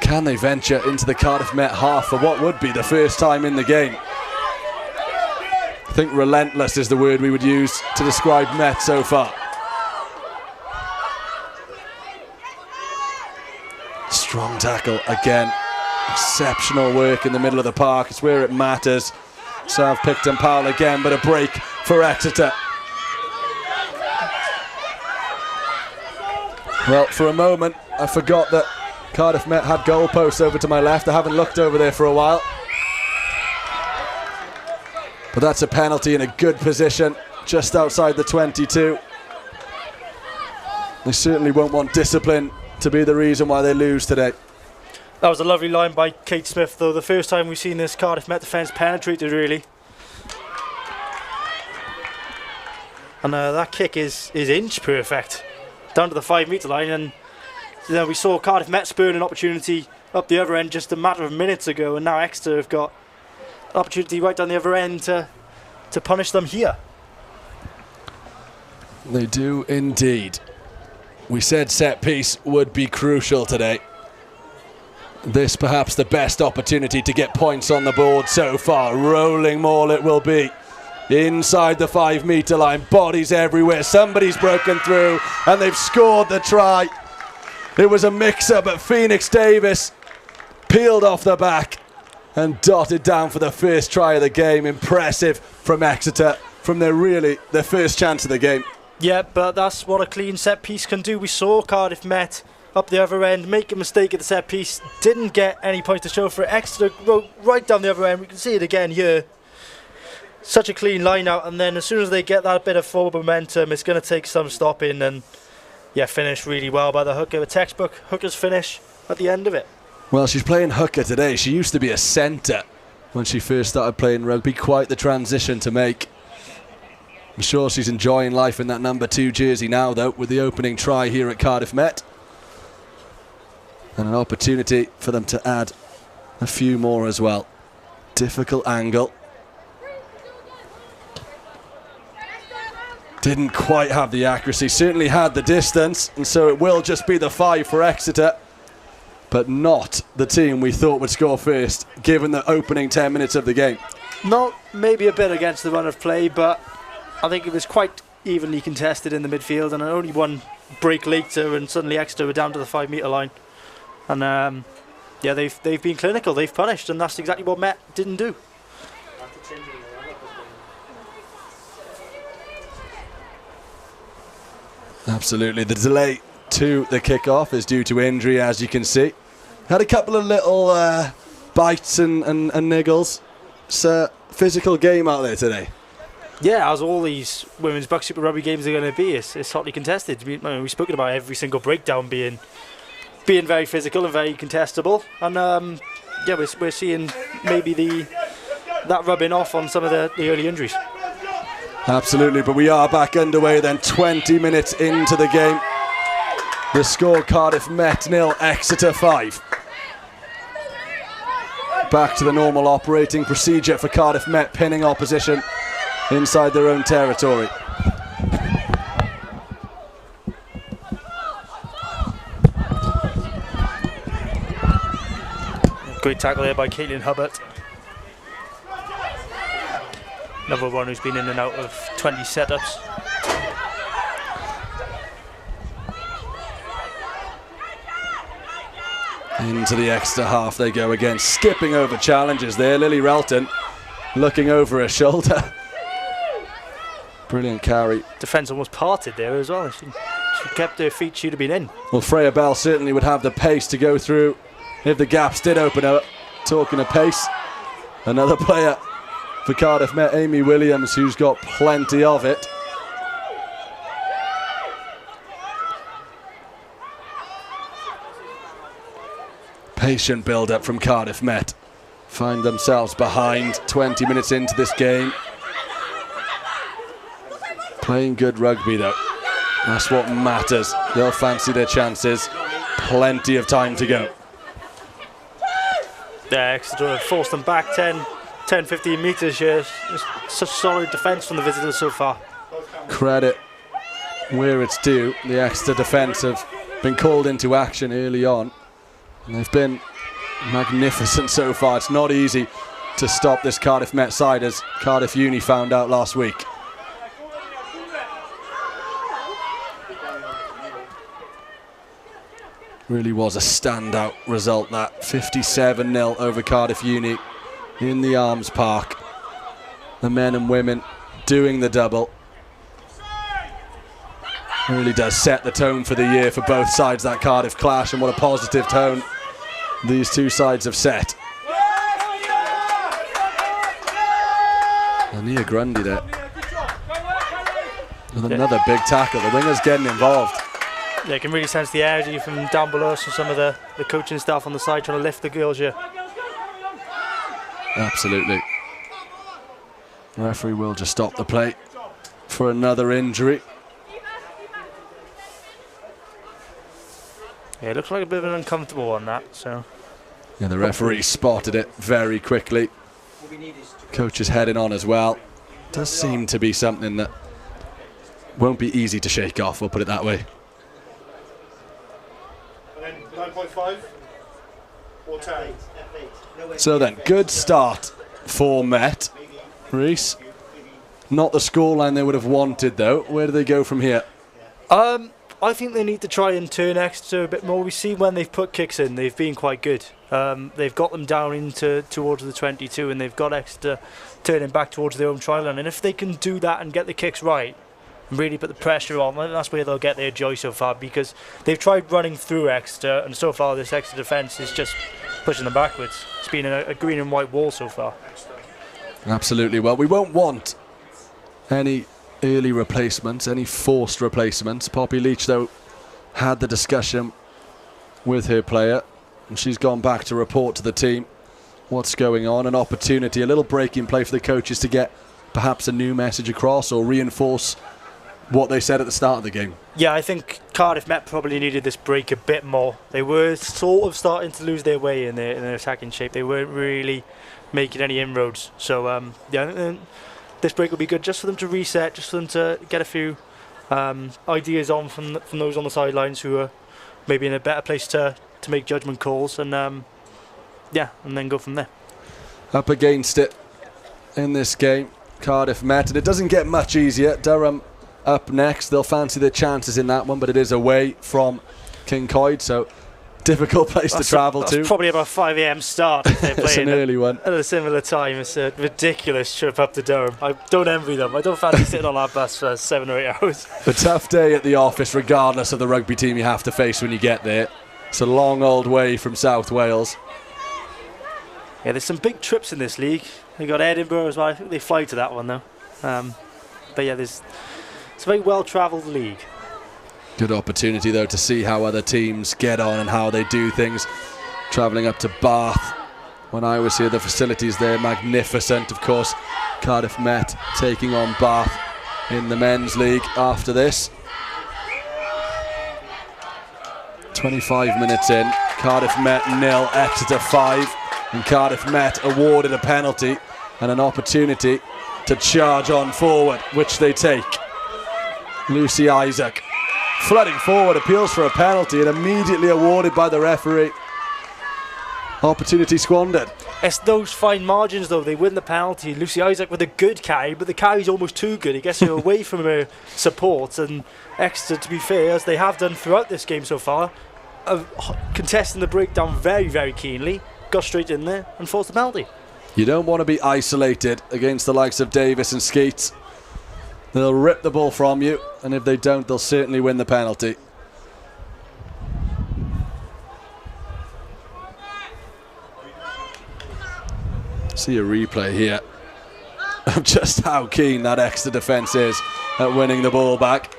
Can they venture into the Cardiff Met half for what would be the first time in the game? I think relentless is the word we would use to describe Met so far. Strong tackle again. Exceptional work in the middle of the park. It's where it matters. South picked and Powell again, but a break for Exeter. Well, for a moment, I forgot that Cardiff Met had goalposts over to my left. I haven't looked over there for a while. But that's a penalty in a good position, just outside the 22. They certainly won't want discipline to be the reason why they lose today. That was a lovely line by Kate Smith, though. The first time we've seen this Cardiff Met defence penetrated, really. And that kick is inch perfect, down to the 5 metre line. And we saw Cardiff Met spurn an opportunity up the other end just a matter of minutes ago, and now Exeter have got an opportunity right down the other end to punish them here. They do indeed. We said set piece would be crucial today. This perhaps the best opportunity to get points on the board so far. Rolling maul it will be. Inside the 5 metre line, bodies everywhere. Somebody's broken through and they've scored the try. It was a mix-up, but Phoenix Davis peeled off the back and dotted down for the first try of the game. Impressive from Exeter from their first chance of the game. Yeah, but that's what a clean set piece can do. We saw Cardiff Met up the other end make a mistake at the set piece, didn't get any points to show for it. Exeter wrote right down the other end. We can see it again here. Such a clean line out, and then as soon as they get that bit of forward momentum, it's going to take some stopping, and finish really well by the hooker. A textbook hooker's finish at the end of it. Well, she's playing hooker today. She used to be a centre when she first started playing rugby. Quite the transition to make. I'm sure she's enjoying life in that number 2 jersey now, though, with the opening try here at Cardiff Met. And an opportunity for them to add a few more as well. Difficult angle. Didn't quite have the accuracy, certainly had the distance, and so it will just be the 5 for Exeter, but not the team we thought would score first, given the opening 10 minutes of the game. Not maybe a bit against the run of play, but I think it was quite evenly contested in the midfield, and only one break later, and suddenly Exeter were down to the 5 metre line. And Yeah, they've been clinical, they've punished, and that's exactly what Met didn't do. Absolutely. The delay to the kickoff is due to injury, as you can see. Had a couple of little bites and niggles. It's a physical game out there today. Yeah, as all these women's BUCS Super Rugby games are going to be, it's hotly contested. We've spoken about every single breakdown being very physical and very contestable, and we're seeing maybe that rubbing off on some of the early injuries. Absolutely, but we are back underway then, 20 minutes into the game. The score: Cardiff Met 0, Exeter 5. Back to the normal operating procedure for Cardiff Met, pinning opposition inside their own territory. Great tackle there by Caitlin Hubbard. Another one who's been in and out of 20 setups. Into the extra half they go again, skipping over challenges there. Lily Relton looking over her shoulder. Brilliant carry. Defence almost parted there as well. She kept her feet, she'd have been in. Well, Freya Bell certainly would have the pace to go through if the gaps did open up. Talking of pace, another player for Cardiff Met, Amy Williams, who's got plenty of it. Patient build-up from Cardiff Met. Find themselves behind 20 minutes into this game. Playing good rugby though. That's what matters. They'll fancy their chances. Plenty of time to go. Yeah, Exeter forced them back 10-15 metres here. Just such solid defence from the visitors so far. Credit where it's due. The Exeter defence have been called into action early on, and they've been magnificent so far. It's not easy to stop this Cardiff Met side, as Cardiff Uni found out last week. Really was a standout result, that 57-0 over Cardiff Uni in the Arms Park. The men and women doing the double. Really does set the tone for the year for both sides, that Cardiff clash, and what a positive tone these two sides have set. Ania Grundy there with another big tackle. The wingers getting involved. Yeah, you can really sense the energy from down below, so some of the coaching staff on the side trying to lift the girls here. Absolutely. The referee will just stop the play for another injury. Yeah, it looks like a bit of an uncomfortable one, that. So. Yeah, the referee spotted it very quickly. Coach is heading on as well. Does seem to be something that won't be easy to shake off, we'll put it that way. 9.5 or 10. So then, good start for Met. Reese, not the scoreline they would have wanted though. Where do they go from here? I think they need to try and turn Exeter a bit more. We see when they've put kicks in, they've been quite good. They've got them down towards the 22, and they've got Exeter turning back towards their own try line. And if they can do that and get the kicks right, and really put the pressure on, that's where they'll get their joy so far, because they've tried running through Exeter, and so far this Exeter defence is just pushing them backwards. It's been a green and white wall so far. Absolutely. Well, we won't want any early replacements, any forced replacements. Poppy Leach, though, had the discussion with her player, and she's gone back to report to the team what's going on. An opportunity, a little break in play for the coaches to get perhaps a new message across or reinforce what they said at the start of the game. Yeah, I think Cardiff Met probably needed this break a bit more. They were sort of starting to lose their way in their attacking shape. They weren't really making any inroads. So, yeah, this break will be good just for them to reset, just for them to get a few ideas on from those on the sidelines who are maybe in a better place to make judgment calls, and yeah, and then go from there. Up against it in this game, Cardiff Met, and it doesn't get much easier. Durham up next. They'll fancy their chances in that one, but it is away from King Coyd, so difficult place to travel to. That's probably about 5 a.m. start if they're It's playing an early one. at a similar time. It's a ridiculous trip up to Durham. I don't envy them. I don't fancy sitting on that bus for 7 or 8 hours. A tough day at the office, regardless of the rugby team you have to face when you get there. It's a long old way from South Wales. Yeah, there's some big trips in this league. They got Edinburgh as well. I think they fly to that one though. But yeah, it's a very well-travelled league. Good opportunity though to see how other teams get on and how they do things. Travelling up to Bath. When I was here, the facilities there magnificent. Of course, Cardiff Met taking on Bath in the men's league after this. 25 minutes in, Cardiff Met 0, Exeter 5, and Cardiff Met awarded a penalty and an opportunity to charge on forward, which they take. Lucy Isaac flooding forward, appeals for a penalty and immediately awarded by the referee. Opportunity squandered. It's those fine margins though. They win the penalty. Lucy Isaac with a good carry, but the carry's almost too good. He gets her away from her support, and Exeter, to be fair, as they have done throughout this game so far, contesting the breakdown very, very keenly, got straight in there and forced the penalty. You don't want to be isolated against the likes of Davis and Skeets. They'll rip the ball from you, and if they don't, they'll certainly win the penalty. See a replay here of just how keen that Exeter defence is at winning the ball back.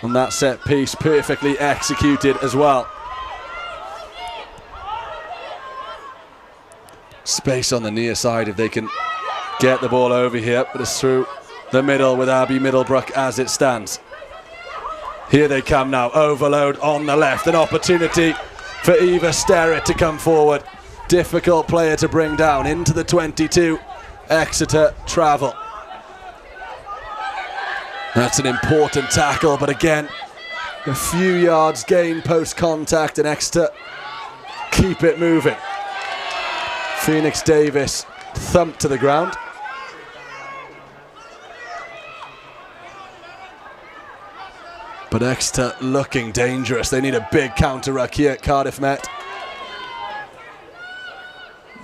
And that set piece perfectly executed as well. Space on the near side if they can get the ball over here, but it's through the middle with Abby Middlebrook as it stands. Here they come now, overload on the left, an opportunity for Eva Sterrett to come forward. Difficult player to bring down into the 22. Exeter travel. That's an important tackle, but again, a few yards gained post contact, and Exeter keep it moving. Phoenix Davis thumped to the ground. But Exeter looking dangerous. They need a big counter-ruck here at Cardiff Met.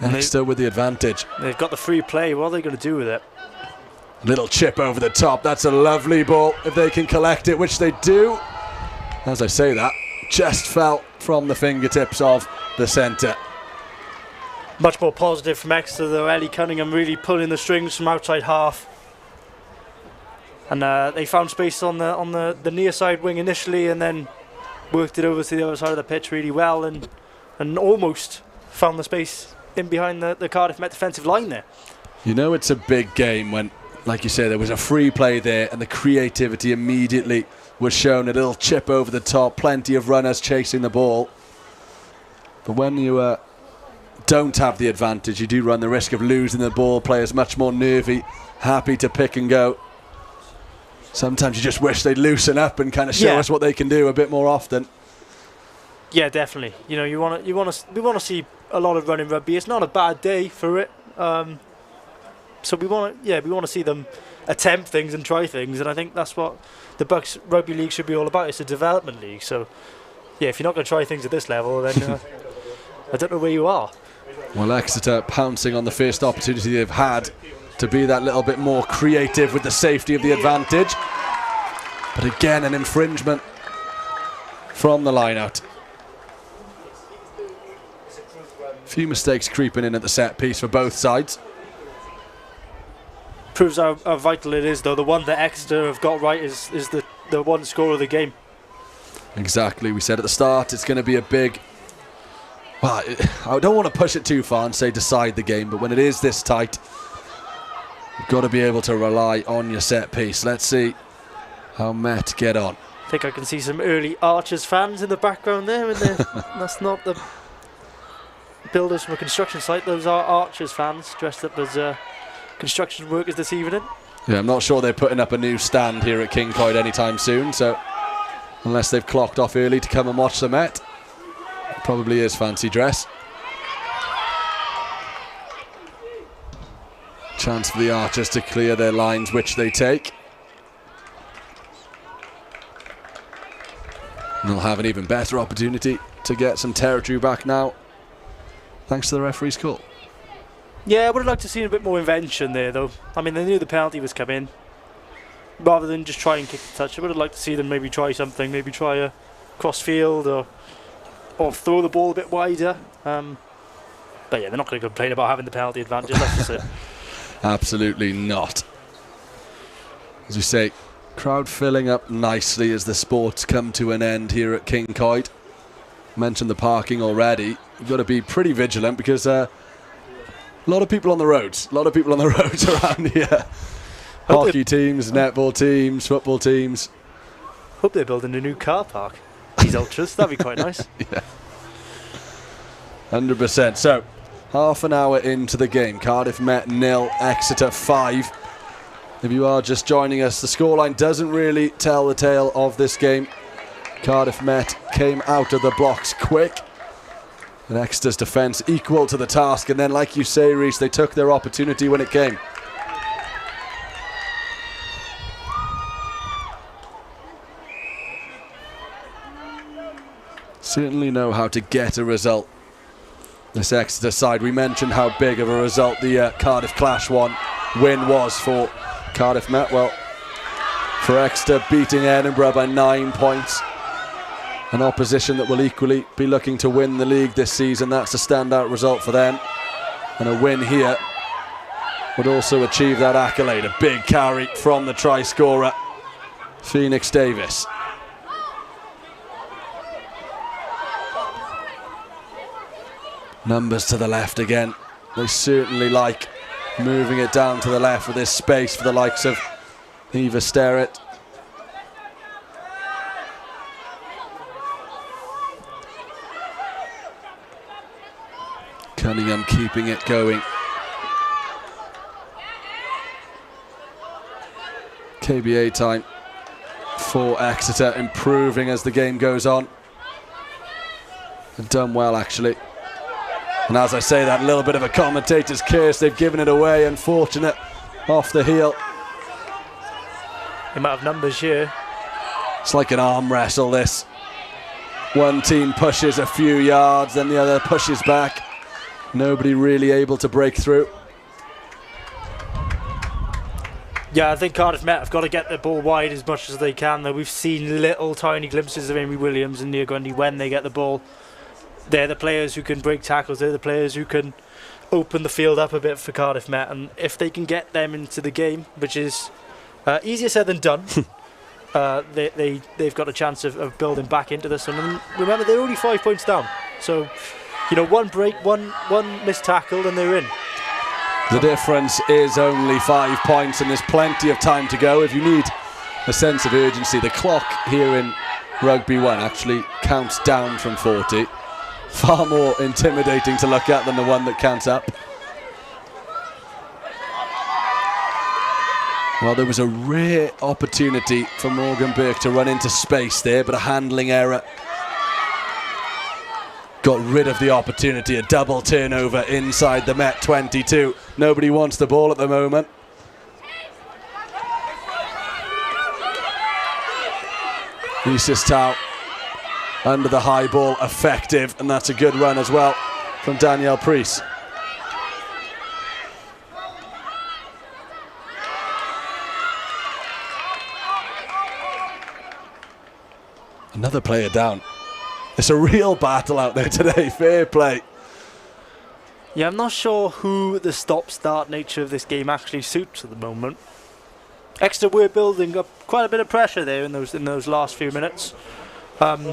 Exeter with the advantage. They've got the free play. What are they going to do with it? Little chip over the top. That's a lovely ball if they can collect it, which they do. As I say that, just fell from the fingertips of the centre. Much more positive from Exeter though. Ellie Cunningham really pulling the strings from outside half. And they found space on the near side wing initially, and then worked it over to the other side of the pitch really well, and almost found the space in behind the Cardiff Met defensive line there. You know it's a big game when, like you say, there was a free play there and the creativity immediately was shown. A little chip over the top, plenty of runners chasing the ball. But when you don't have the advantage, you do run the risk of losing the ball. Players much more nervy, happy to pick and go. Sometimes you just wish they'd loosen up and kind of show us what they can do a bit more often. Yeah, definitely. You know, we want to see a lot of running rugby. It's not a bad day for it. So we want to see them attempt things and try things, and I think that's what the BUCS Rugby League should be all about. It's a development league. So yeah, if you're not going to try things at this level, then I don't know where you are. Well, Exeter pouncing on the first opportunity they've had to be that little bit more creative with the safety of the advantage. But again, an infringement from the line-out. A few mistakes creeping in at the set piece for both sides. Proves how vital it is, though. The one that Exeter have got right is the one score of the game. Exactly. We said at the start it's going to be a big... Well, I don't want to push it too far and say decide the game, but when it is this tight, you've got to be able to rely on your set piece. Let's see how Met get on. I think I can see some early Archers fans in the background there. And that's not the builders from a construction site. Those are Archers fans dressed up as construction workers this evening. Yeah, I'm not sure they're putting up a new stand here at King Coyd anytime soon, so unless they've clocked off early to come and watch the Met, it probably is fancy dress. Chance for the Archers to clear their lines, which they take. And they'll have an even better opportunity to get some territory back now, thanks to the referee's call. Yeah, I would have liked to see a bit more invention there, though. I mean, they knew the penalty was coming. Rather than just try and kick the touch, I would have liked to see them maybe try something, maybe try a cross-field or throw the ball a bit wider. But yeah, they're not going to complain about having the penalty advantage, that's just it. Absolutely not. As we say, crowd filling up nicely as the sports come to an end here at King Coyd. Mentioned the parking already. You've got to be pretty vigilant because a lot of people on the roads. A lot of people on the roads around here. Hockey teams, netball teams, football teams. Hope they're building a new car park. These ultras, that'd be quite nice. Yeah. 100%. So, half an hour into the game. Cardiff Met 0, Exeter 5. If you are just joining us, the scoreline doesn't really tell the tale of this game. Cardiff Met came out of the blocks quick. And Exeter's defence equal to the task. And then, like you say, Reece, they took their opportunity when it came. Certainly know how to get a result. This Exeter side, we mentioned how big of a result the Cardiff Clash 1 win was for Cardiff Met. Well, for Exeter beating Edinburgh by 9 points. An opposition that will equally be looking to win the league this season. That's a standout result for them. And a win here would also achieve that accolade. A big carry from the try scorer, Phoenix Davis. Numbers to the left again. They certainly like moving it down to the left with this space for the likes of Eva Sterrett. Cunningham keeping it going. KBA time for Exeter, improving as the game goes on. They've done well, actually. And as I say that, a little bit of a commentator's curse. They've given it away. Unfortunate. Off the heel. They might have numbers here. It's like an arm wrestle, this. One team pushes a few yards, then the other pushes back. Nobody really able to break through. Yeah, I think Cardiff Met have got to get the ball wide as much as they can, though. We've seen little tiny glimpses of Amy Williams and Nia Grundy when they get the ball. They're the players who can break tackles. They're the players who can open the field up a bit for Cardiff Met. And if they can get them into the game, which is easier said than done, they've got a chance of building back into this. And remember, they're only 5 points down. So, you know, one break, one missed tackle, and they're in. The difference is only 5 points, and there's plenty of time to go. If you need a sense of urgency, the clock here in Rugby 1 actually counts down from 40. Far more intimidating to look at than the one that counts up. Well, there was a rare opportunity for Morgan Burke to run into space there, but a handling error got rid of the opportunity. A double turnover inside the Met 22. Nobody wants the ball at the moment. Isis Tau under the high ball, effective, and that's a good run as well from Danielle Priest. Another player down. It's a real battle out there today, fair play. Yeah, I'm not sure who the stop-start nature of this game actually suits at the moment. Exeter were building up quite a bit of pressure there in those last few minutes. And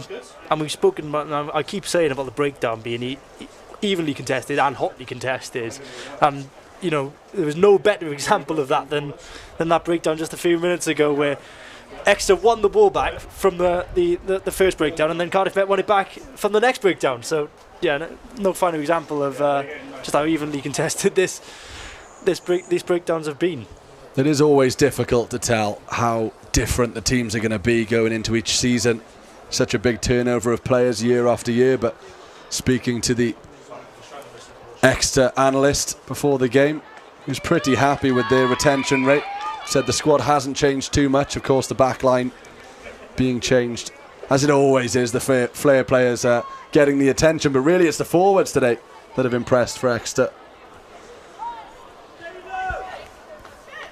we've spoken about, I keep saying about the breakdown being evenly contested and hotly contested. And, you know, there was no better example of that than that breakdown just a few minutes ago, where Exeter won the ball back from the first breakdown, and then Cardiff Met won it back from the next breakdown. So, yeah, no final example of just how evenly contested these breakdowns have been. It is always difficult to tell how different the teams are going to be going into each season. Such a big turnover of players year after year, but speaking to the Exeter analyst before the game, he was pretty happy with their retention rate. Said the squad hasn't changed too much. Of course, the back line being changed as it always is, the flair players getting the attention, but really it's the forwards today that have impressed for Exeter.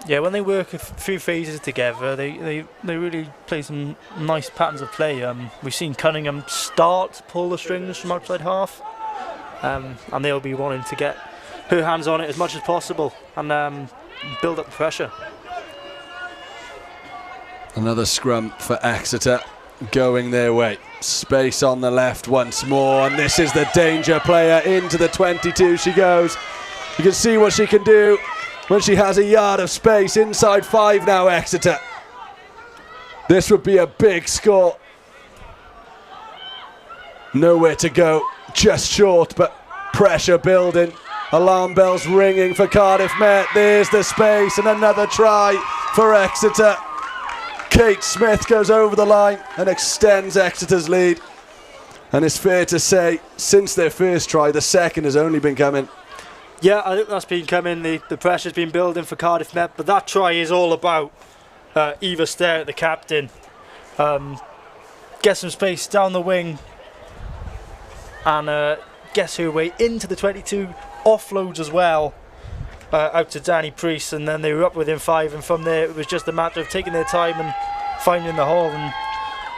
Yeah, when they work a few phases together, they really play some nice patterns of play. We've seen Cunningham start to pull the strings from outside half, and they'll be wanting to get her hands on it as much as possible and build up the pressure. Another scrum for Exeter going their way. Space on the left once more, and this is the danger player. Into the 22 she goes. You can see what she can do when she has a yard of space. Inside 5 now, Exeter. This would be a big score. Nowhere to go, just short, but pressure building. Alarm bells ringing for Cardiff Met. There's the space and another try for Exeter. Kate Smith goes over the line and extends Exeter's lead. And it's fair to say, since their first try, the second has only been coming. Yeah, I think that's been coming. The pressure's been building for Cardiff Met, but that try is all about Eva Stare at the captain. Get some space down the wing and gets her way into the 22, offloads as well out to Danny Priest, and then they were up within 5, and from there it was just a matter of taking their time and finding the hole, and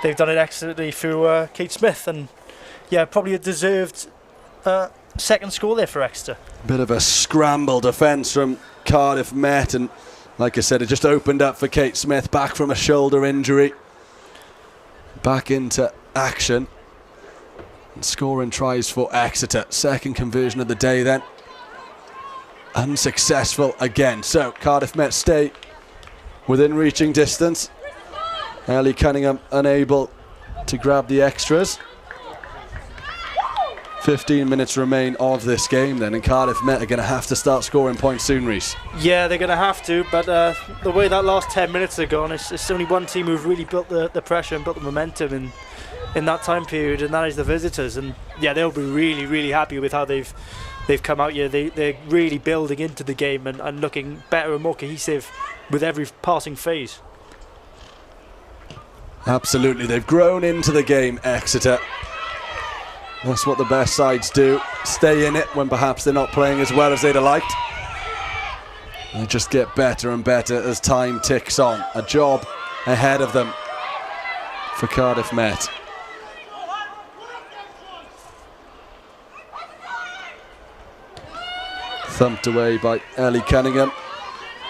they've done it excellently through Kate Smith, and yeah, probably a deserved second score there for Exeter. Bit of a scramble defence from Cardiff Met, and like I said, it just opened up for Kate Smith, back from a shoulder injury, back into action and scoring tries for Exeter. Second conversion of the day then, unsuccessful again, so Cardiff Met stay within reaching distance. Ellie Cunningham unable to grab the extras. 15 minutes remain of this game then, and Cardiff Met are going to have to start scoring points soon, Reece. Yeah, they're going to have to, but the way that last 10 minutes have gone, it's only one team who've really built the pressure and built the momentum in that time period, and that is the visitors. And yeah, they'll be really, really happy with how they've come out here. They're really building into the game and looking better and more cohesive with every passing phase. Absolutely, they've grown into the game, Exeter. That's what the best sides do, stay in it when perhaps they're not playing as well as they'd have liked. They just get better and better as time ticks on. A job ahead of them for Cardiff Met. Thumped away by Ellie Cunningham.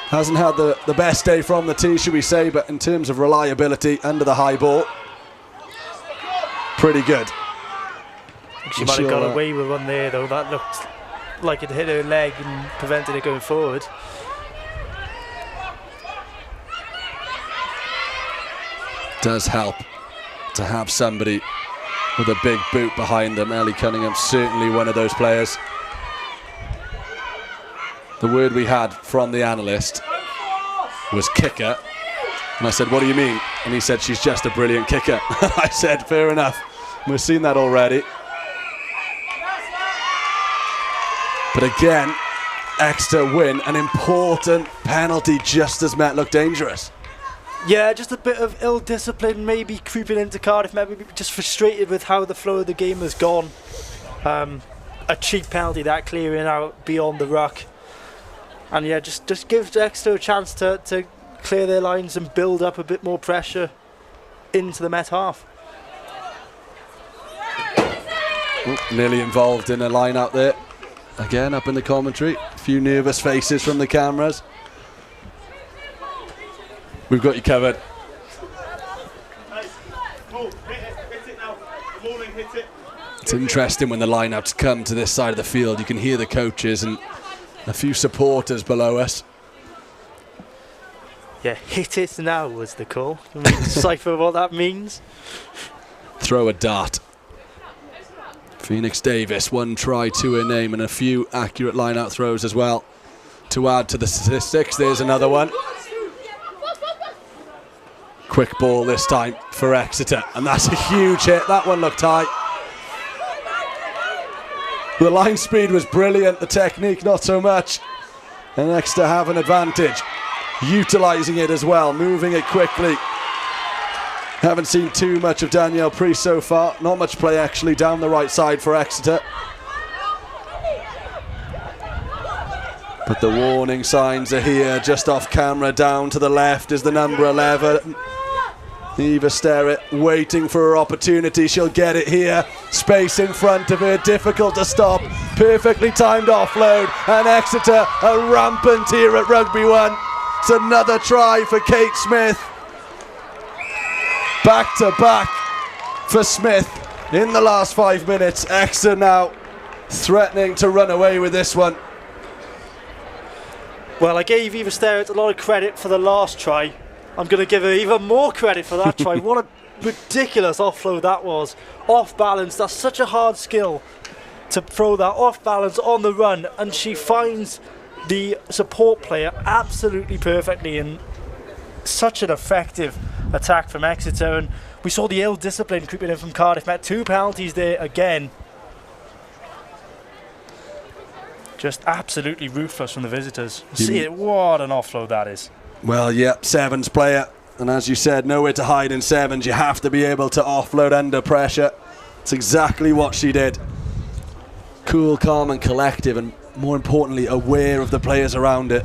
Hasn't had the best day from the tee, should we say, but in terms of reliability under the high ball, pretty good. She might have got away with one there though. That looked like it hit her leg and prevented it going forward. Does help to have somebody with a big boot behind them. Ellie Cunningham certainly one of those players. The word we had from the analyst was kicker, and I said, what do you mean? And he said, she's just a brilliant kicker. I said, fair enough, we've seen that already. But again, Exeter win, an important penalty just as Met looked dangerous. Yeah, just a bit of ill discipline maybe creeping into Cardiff, maybe just frustrated with how the flow of the game has gone. A cheap penalty, that clearing out beyond the ruck. And yeah, just gives Exeter a chance to clear their lines and build up a bit more pressure into the Met half. Nearly involved in a line out there. Again, up in the commentary, a few nervous faces from the cameras. We've got you covered. It's interesting when the lineouts come to this side of the field. You can hear the coaches and a few supporters below us. Yeah, hit it now was the call. Can we decipher what that means? Throw a dart. Phoenix Davis, 1 try to her name and a few accurate line-out throws as well. To add to the statistics, there's another one. Quick ball this time for Exeter, and that's a huge hit. That one looked high. The line speed was brilliant, the technique not so much. And Exeter have an advantage, utilising it as well, moving it quickly. Haven't seen too much of Danielle Priest so far. Not much play actually down the right side for Exeter. But the warning signs are here. Just off camera, down to the left is the number 11. Eva Sterrett waiting for her opportunity. She'll get it here. Space in front of her, difficult to stop. Perfectly timed offload, and Exeter are rampant here at Rugby 1. It's another try for Kate Smith. Back to back for Smith in the last 5 minutes. Exeter now threatening to run away with this one. Well, I gave Eva Sterrett a lot of credit for the last try. I'm going to give her even more credit for that try. What a ridiculous offload that was. Off balance, that's such a hard skill to throw that off balance on the run, and she finds the support player absolutely perfectly, and such an effective attack from Exeter. And we saw the ill discipline creeping in from Cardiff Met. 2 penalties there again. Just absolutely ruthless from the visitors. See it, what an offload that is. Well, yep, sevens player, and as you said, nowhere to hide in sevens. You have to be able to offload under pressure. It's exactly what she did. Cool, calm and collective, and more importantly, aware of the players around it.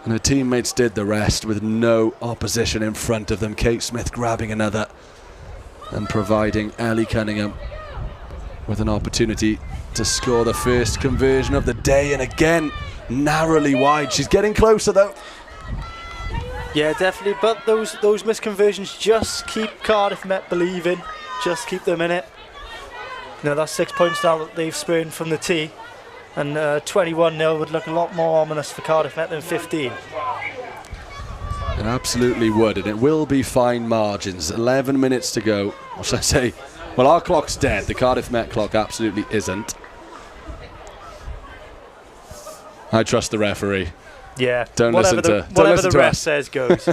And her teammates did the rest with no opposition in front of them. Kate Smith grabbing another and providing Ellie Cunningham with an opportunity to score the first conversion of the day, and again narrowly wide. She's getting closer though. Yeah, definitely, but those misconversions just keep Cardiff Met believing, just keep them in it. You know, that's 6 points now that they've spurned from the tee, and 21-0 would look a lot more ominous for Cardiff Met than 15. It absolutely would, and it will be fine margins. 11 minutes to go. What should I say? Well, our clock's dead. The Cardiff Met clock absolutely isn't. I trust the referee. Yeah, Don't listen to whatever the ref us. says goes.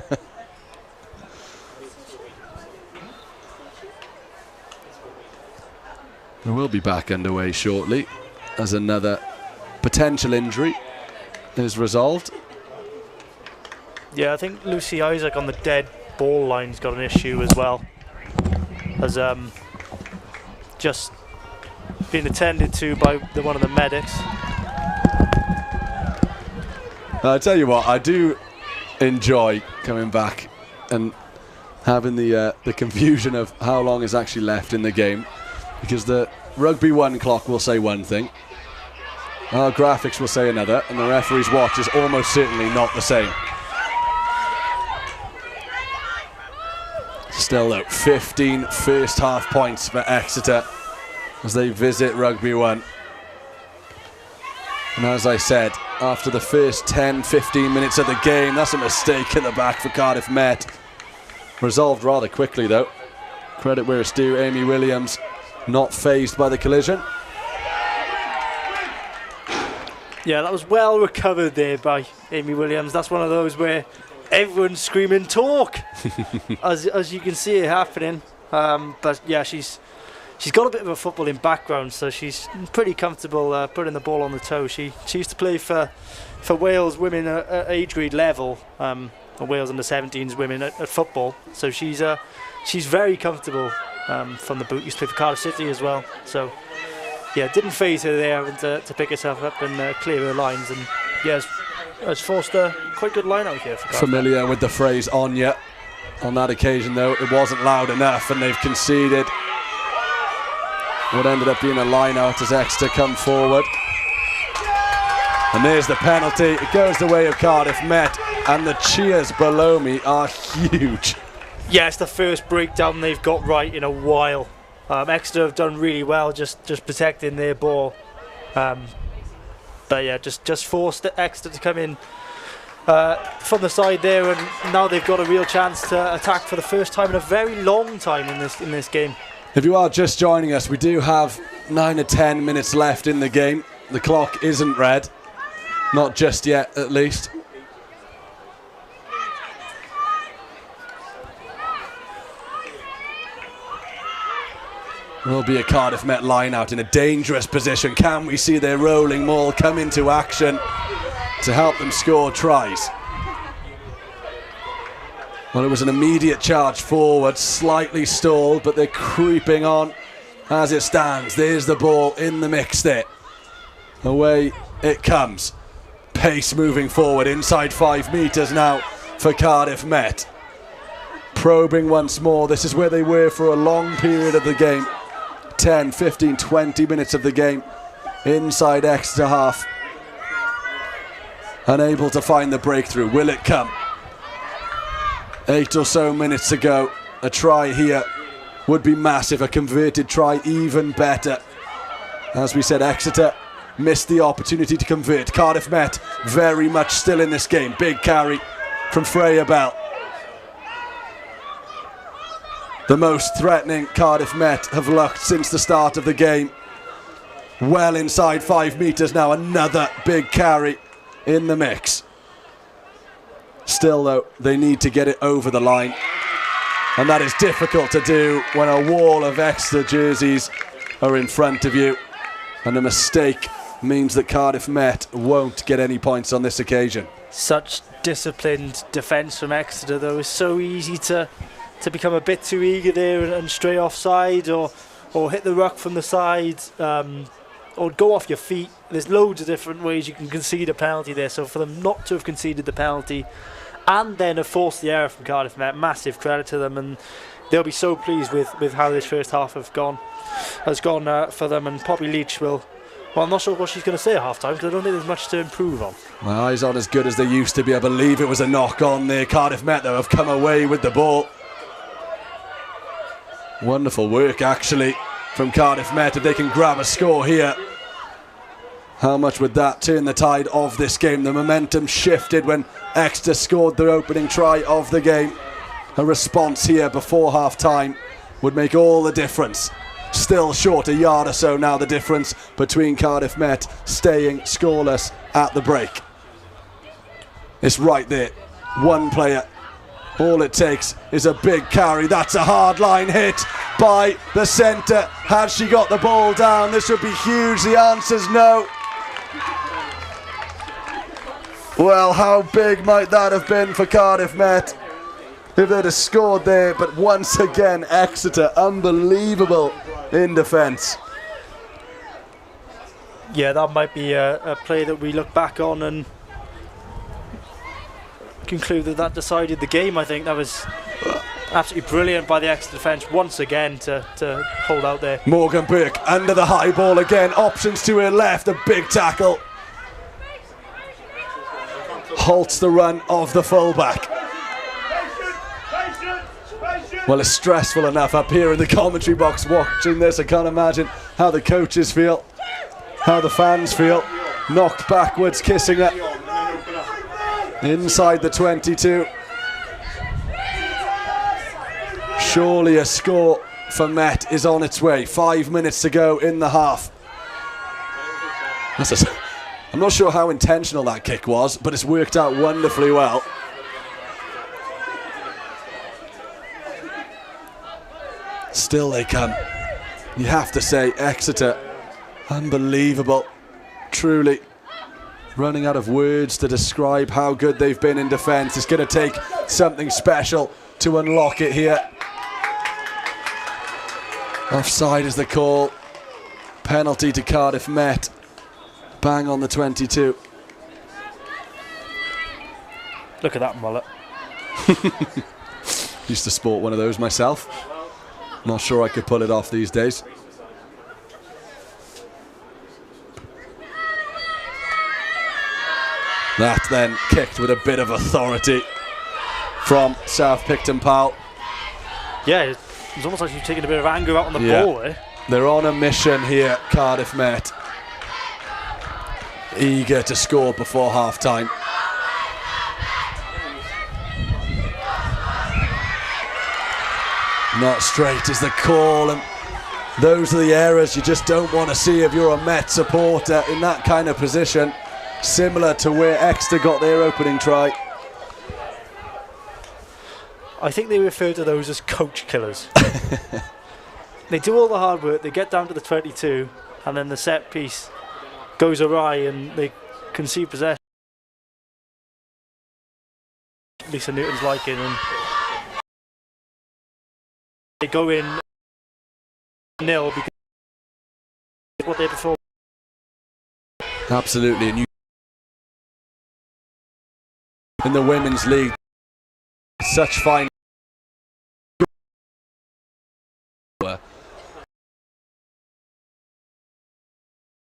We will be back underway shortly as another potential injury is resolved. Yeah, I think Lucy Isaac on the dead ball line's got an issue as well. Has just been attended to by one of the medics. I tell you what, I do enjoy coming back and having the confusion of how long is actually left in the game, because the Rugby 1 clock will say one thing, our graphics will say another, and the referee's watch is almost certainly not the same. Still though, 15 first half points for Exeter as they visit Rugby 1. And as I said, after the first 10-15 minutes of the game, that's a mistake in the back for Cardiff Met. Resolved rather quickly though. Credit where it's due, Amy Williams not fazed by the collision. Yeah, that was well recovered there by Amy Williams. That's one of those where everyone's screaming talk as you can see it happening. But yeah, she's got a bit of a footballing background, so she's pretty comfortable putting the ball on the toe. She used to play for Wales women at age grade level, or Wales under 17s women at football. So she's very comfortable from the boot. Used to play for Cardiff City as well. So yeah, didn't phase her there having to pick herself up and clear her lines. And yeah, has forced a quite good line out here for Cardiff. Familiar with the phrase "on ya." On that occasion though, it wasn't loud enough and they've conceded what ended up being a line out as Exeter come forward. And there's the penalty. It goes the way of Cardiff Met, and the cheers below me are huge. Yeah, it's the first breakdown they've got right in a while. Exeter have done really well just protecting their ball. But yeah, just forced Exeter to come in from the side there, and now they've got a real chance to attack for the first time in a very long time in this game. If you are just joining us, we do have 9 or 10 minutes left in the game. The clock isn't red. Not just yet, at least. Will be a Cardiff Met line out in a dangerous position. Can we see their rolling maul come into action to help them score tries? Well, it was an immediate charge forward, slightly stalled, but they're creeping on as it stands. There's the ball in the mix there. Away it comes. Pace moving forward, inside 5 metres now for Cardiff Met. Probing once more. This is where they were for a long period of the game. 10, 15, 20 minutes of the game. Inside Exeter half. Unable to find the breakthrough. Will it come? 8 or so minutes to go. A try here would be massive. A converted try even better. As we said, Exeter missed the opportunity to convert. Cardiff Met very much still in this game. Big carry from Freya Bell. The most threatening Cardiff Met have looked since the start of the game. Well inside 5 metres now. Another big carry in the mix. Still though, they need to get it over the line. And that is difficult to do when a wall of Exeter jerseys are in front of you. And a mistake means that Cardiff Met won't get any points on this occasion. Such disciplined defence from Exeter, though. It's so easy to become a bit too eager there and stray offside, or hit the ruck from the side, or go off your feet. There's loads of different ways you can concede a penalty there. So for them not to have conceded the penalty and then have forced the error from Cardiff Met, massive credit to them, and they'll be so pleased with how this first half has gone for them. And Poppy Leach will. Well, I'm not sure what she's going to say at half-time, because I don't think there's much to improve on. My eyes aren't as good as they used to be. I believe it was a knock-on there. Cardiff Met, though, have come away with the ball. Wonderful work, actually, from Cardiff Met. If they can grab a score here, how much would that turn the tide of this game? The momentum shifted when Exeter scored their opening try of the game. A response here before half-time would make all the difference. Still short, a yard or so now, the difference between Cardiff Met staying scoreless at the break. It's right there. One player. All it takes is a big carry. That's a hard line hit by the centre. Has she got the ball down? This would be huge. The answer's no. Well, how big might that have been for Cardiff Met if they'd have scored there? But once again, Exeter, unbelievable in defence. Yeah, that might be a play that we look back on and conclude that decided the game. I think that was absolutely brilliant by the Exeter defence once again to hold out there. Morgan Burke under the high ball again. Options to her left. A big tackle. Halts the run of the fullback. Well, it's stressful enough up here in the commentary box watching this. I can't imagine how the coaches feel, how the fans feel. Knocked backwards, kissing it. Inside the 22. Surely a score for Met is on its way. 5 minutes to go in the half. I'm not sure how intentional that kick was, but it's worked out wonderfully well. Still they come. You have to say, Exeter, unbelievable. Truly. Running out of words to describe how good they've been in defence. It's going to take something special to unlock it here. Offside is the call. Penalty to Cardiff Met. Bang on the 22. Look at that mullet. Used to sport one of those myself. Not sure I could pull it off these days. That then kicked with a bit of authority from South Picton Powell. Yeah, it's almost like you've taken a bit of anger out on the ball there. They're on a mission here, Cardiff Met. Eager to score before half-time. Not straight is the call, and those are the errors you just don't want to see if you're a Met supporter in that kind of position. Similar to where Exeter got their opening try. I think they refer to those as coach killers. They do all the hard work, they get down to the 22, and then the set piece goes awry and they concede possession. Lisa Newton's liking, and They go in nil because what they perform. Absolutely, and in the Women's League, such fine.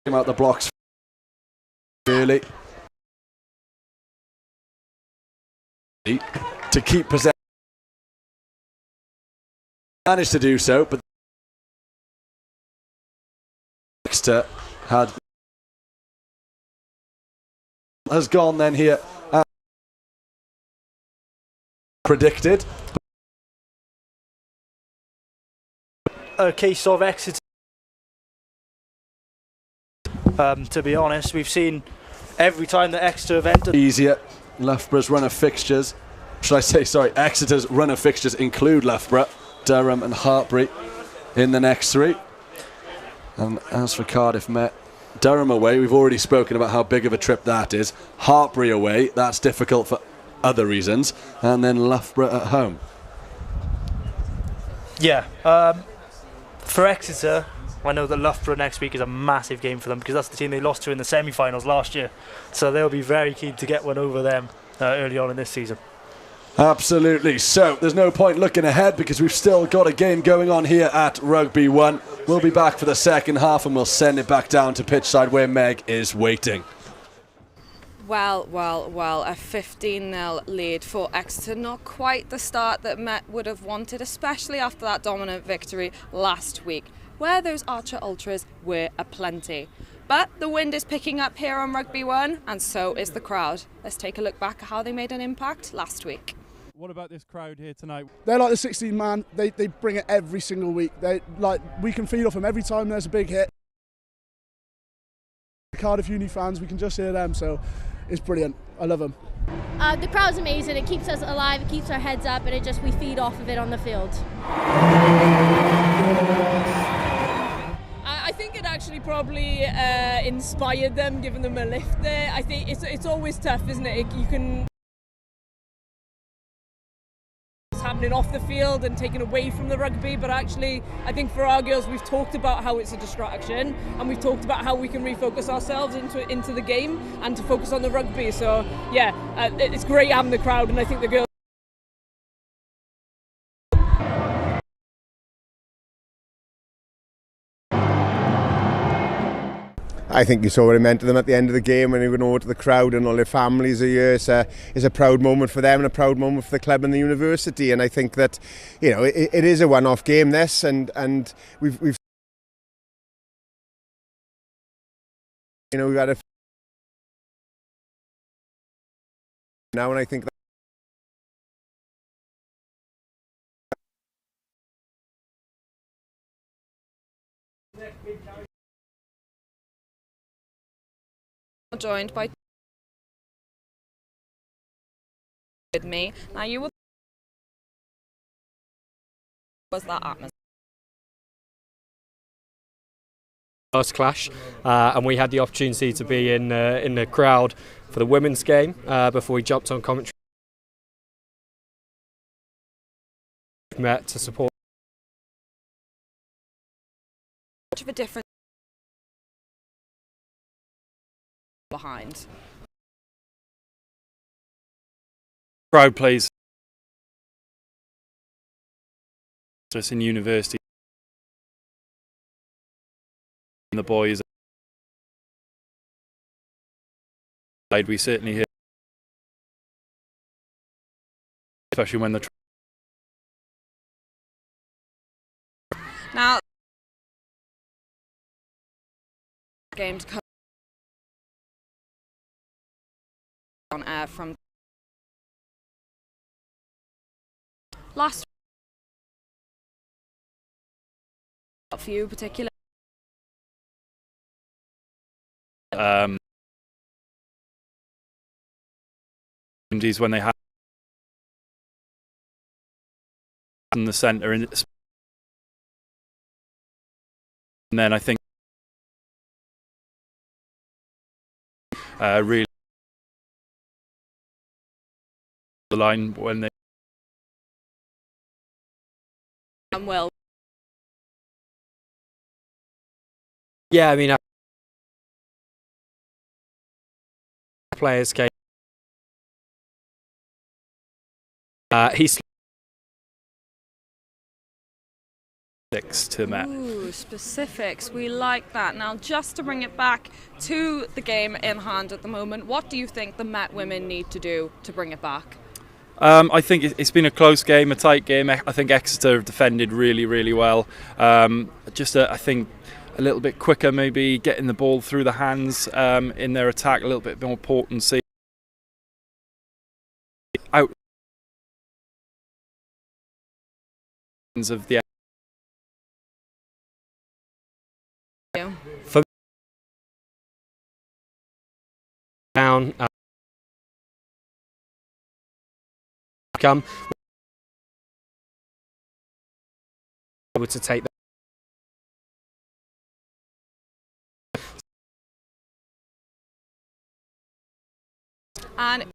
Came out the blocks early to keep possession. Managed to do so, but Exeter has gone then here. Predicted. A case of Exeter. To be honest, we've seen every time that Exeter have entered. Easier. Loughborough's run of fixtures. Should I say, sorry, Exeter's run of fixtures include Loughborough, Durham and Hartpury in the next three. And as for Cardiff Met, Durham away, we've already spoken about how big of a trip that is. Hartpury away, that's difficult for other reasons. And then Loughborough at home. Yeah. For Exeter, I know that Loughborough next week is a massive game for them because that's the team they lost to in the semi-finals last year. So they'll be very keen to get one over them early on in this season. Absolutely. So there's no point looking ahead because we've still got a game going on here at Rugby 1. We'll be back for the second half and we'll send it back down to pitchside where Meg is waiting. Well, a 15-0 lead for Exeter. Not quite the start that Met would have wanted, especially after that dominant victory last week, where those Archer Ultras were aplenty. But the wind is picking up here on Rugby 1, and so is the crowd. Let's take a look back at how they made an impact last week. What about this crowd here tonight? They're like the 16 man. They bring it every single week. We can feed off them every time there's a big hit. The Cardiff Uni fans, we can just hear them, so it's brilliant. I love them. The crowd's amazing. It keeps us alive, it keeps our heads up, and we feed off of it on the field. I think it actually probably inspired them, giving them a lift there. I think it's always tough, isn't it? You can happening off the field and taken away from the rugby, but actually I think for our girls we've talked about how it's a distraction and we've talked about how we can refocus ourselves into the game and to focus on the rugby. So yeah, it's great having the crowd, and I think the girls I think you saw what it meant to them at the end of the game when they went over to the crowd and all their families are here. It's a proud moment for them and a proud moment for the club and the university. And I think that, you know, it is a one-off game, this, and we've you know, we've had a now, and I think Joined by with me. Now you were was that atmosphere? First clash, and we had the opportunity to be in the crowd for the women's game before we jumped on commentary. Met to support. Much of a difference behind. Crowd plays us in university. And the boys, we certainly hear, especially when the Now game to come on air from last for you particular. When they have in the centre, and then I think really the line when they And Will. Yeah, I mean, players came. He's to Met. Ooh, specifics. We like that. Now, just to bring it back to the game in hand at the moment, what do you think the Met women need to do to bring it back? I think it's been a close game, a tight game. I think Exeter have defended really, really well. I think a little bit quicker, maybe getting the ball through the hands in their attack, a little bit more potency. Out of the For down. Come. Able to take that. And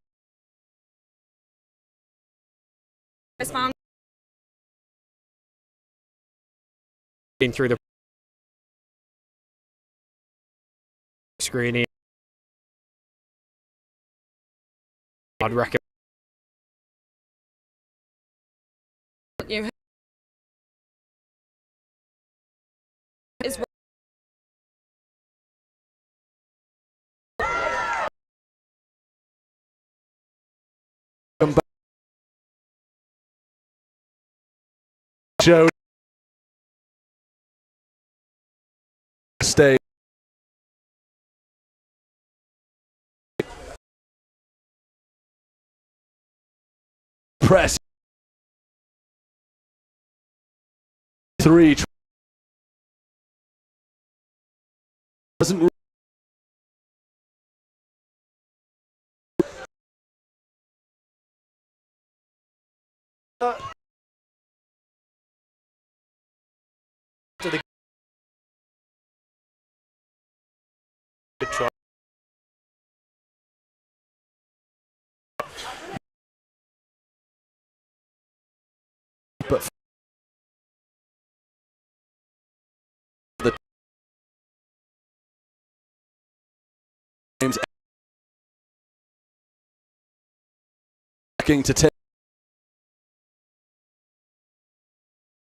it's found Through the screening. I'd recommend you is Joe. Stay. Press. 3. Doesn't. To the good try. But the teams looking to take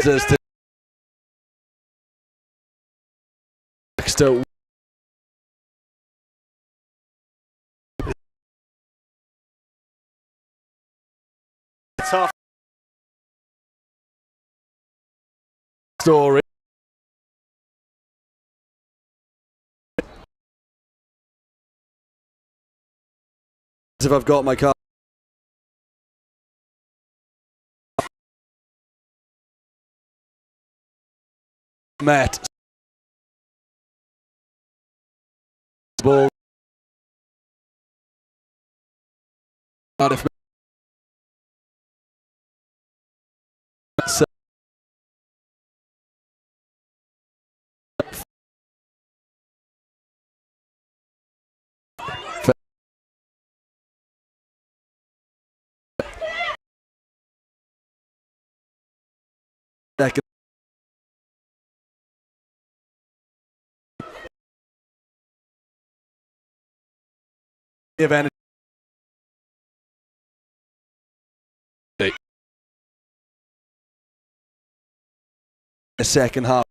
to Exeter. Tough. Story. If I've got my car. Met. Ball. Cardiff. Second. Event. The second half.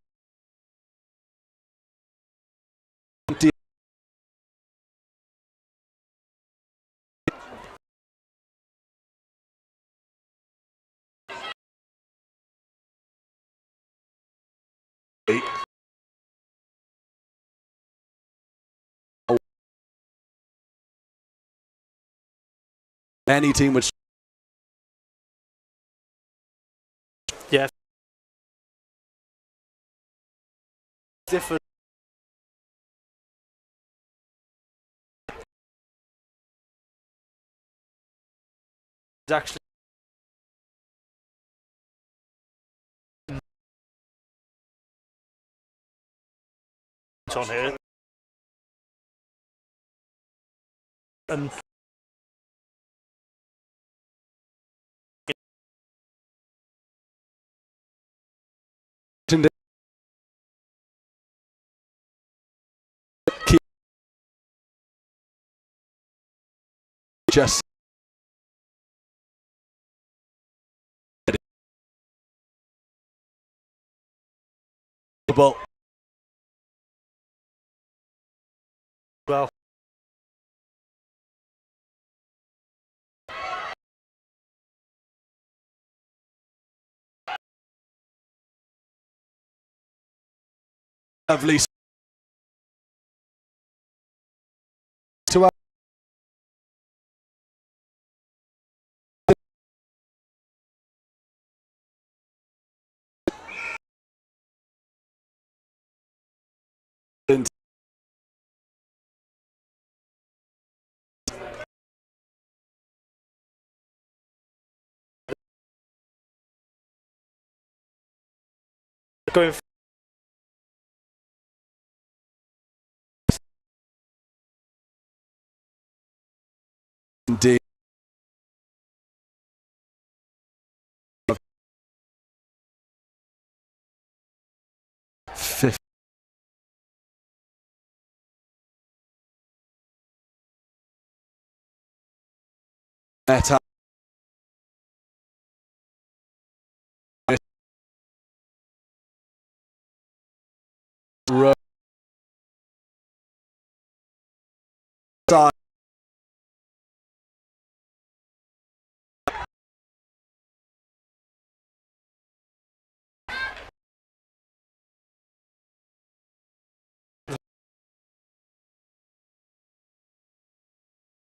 Any team would. Yeah. Different. It's actually on here. And just well. Lovely to Going indeed. Fifth. Meta.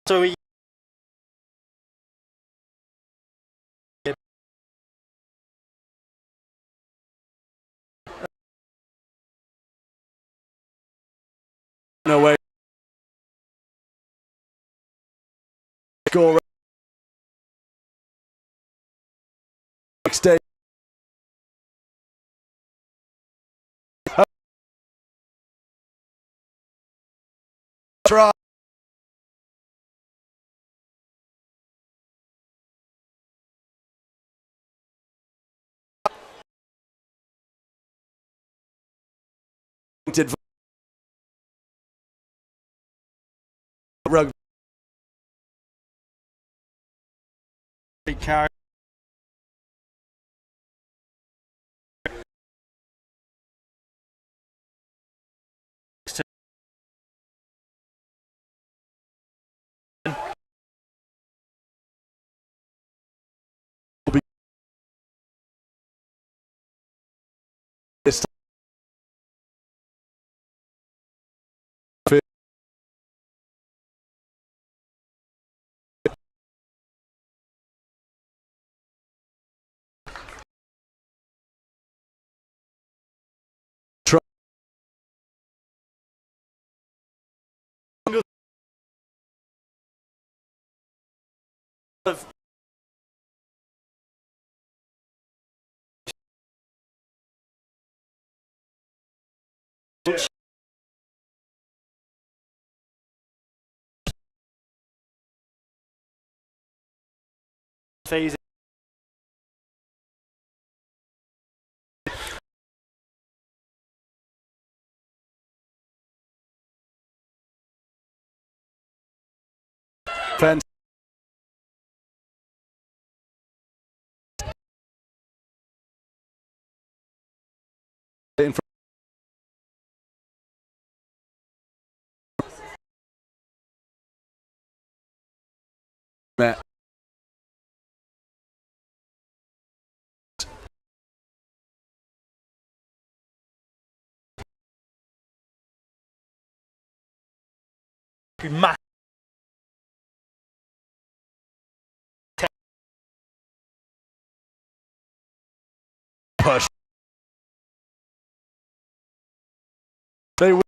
so we No way. Score. Next day. Try. Rugby. carry. This time. Try. Phase Fence. In front. Matt. massive. Push. They win.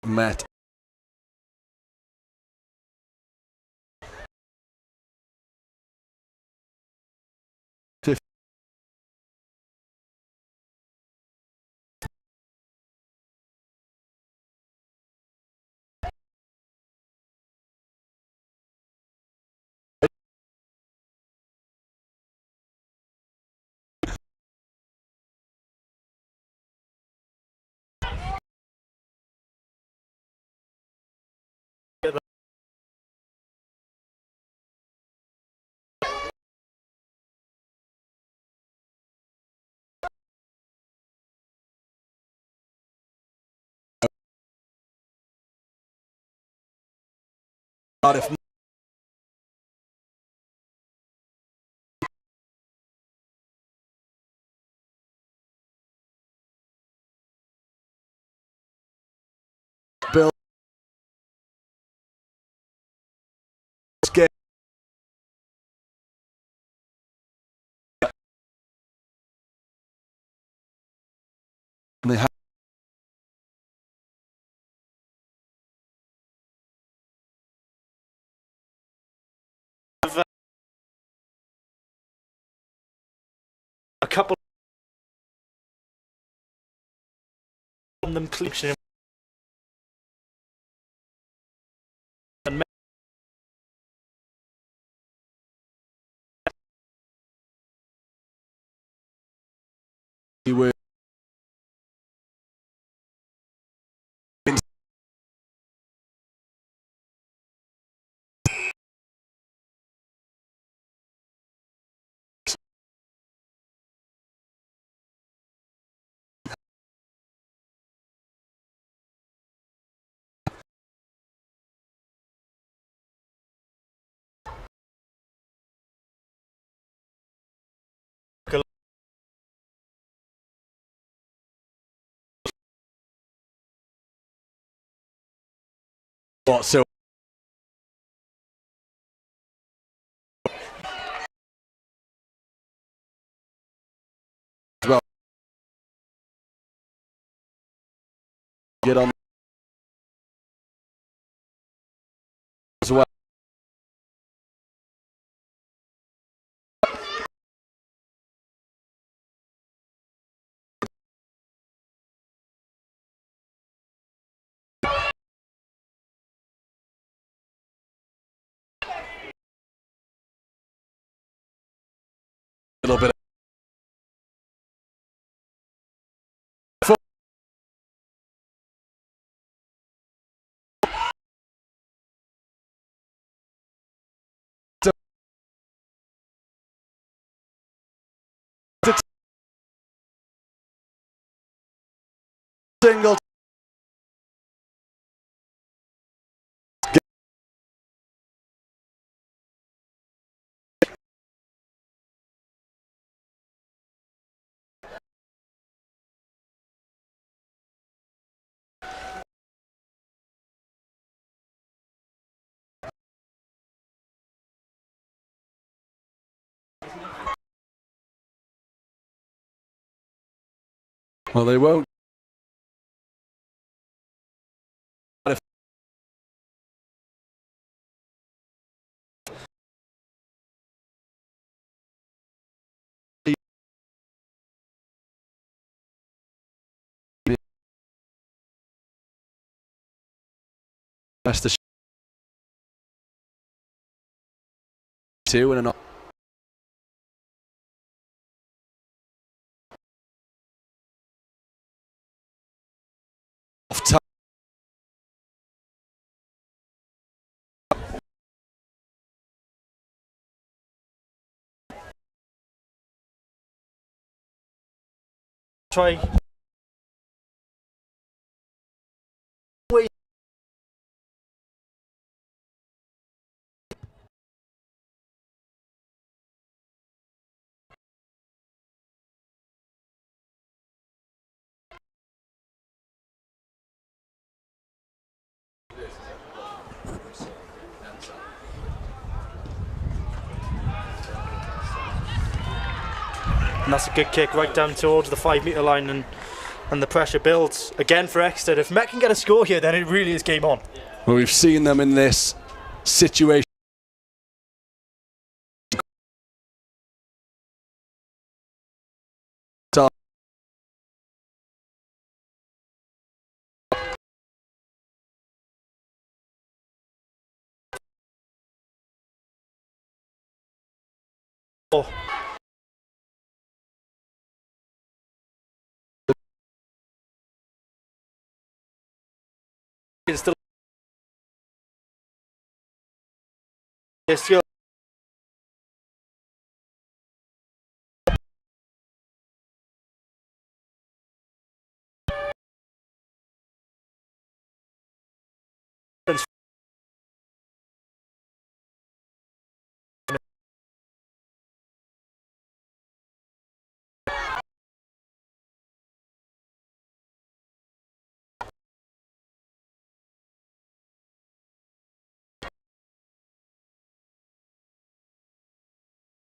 Matt. Cardiff. Bill. They have a couple of them collection. he were so well. Get on as well. A little bit. Single. Well, they won't. That's the two and an off time. Try. And that's a good kick right down towards the 5 metre line, and the pressure builds again for Exeter. If Met can get a score here, then it really is game on. Well, we've seen them in this situation. Oh. It's still. It's still.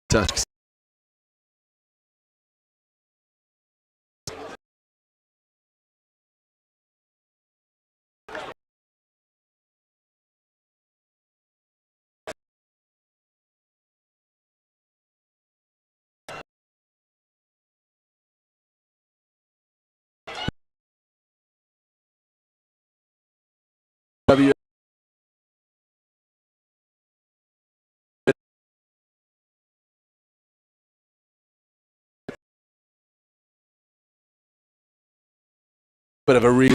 Touch. W. Bit of a re.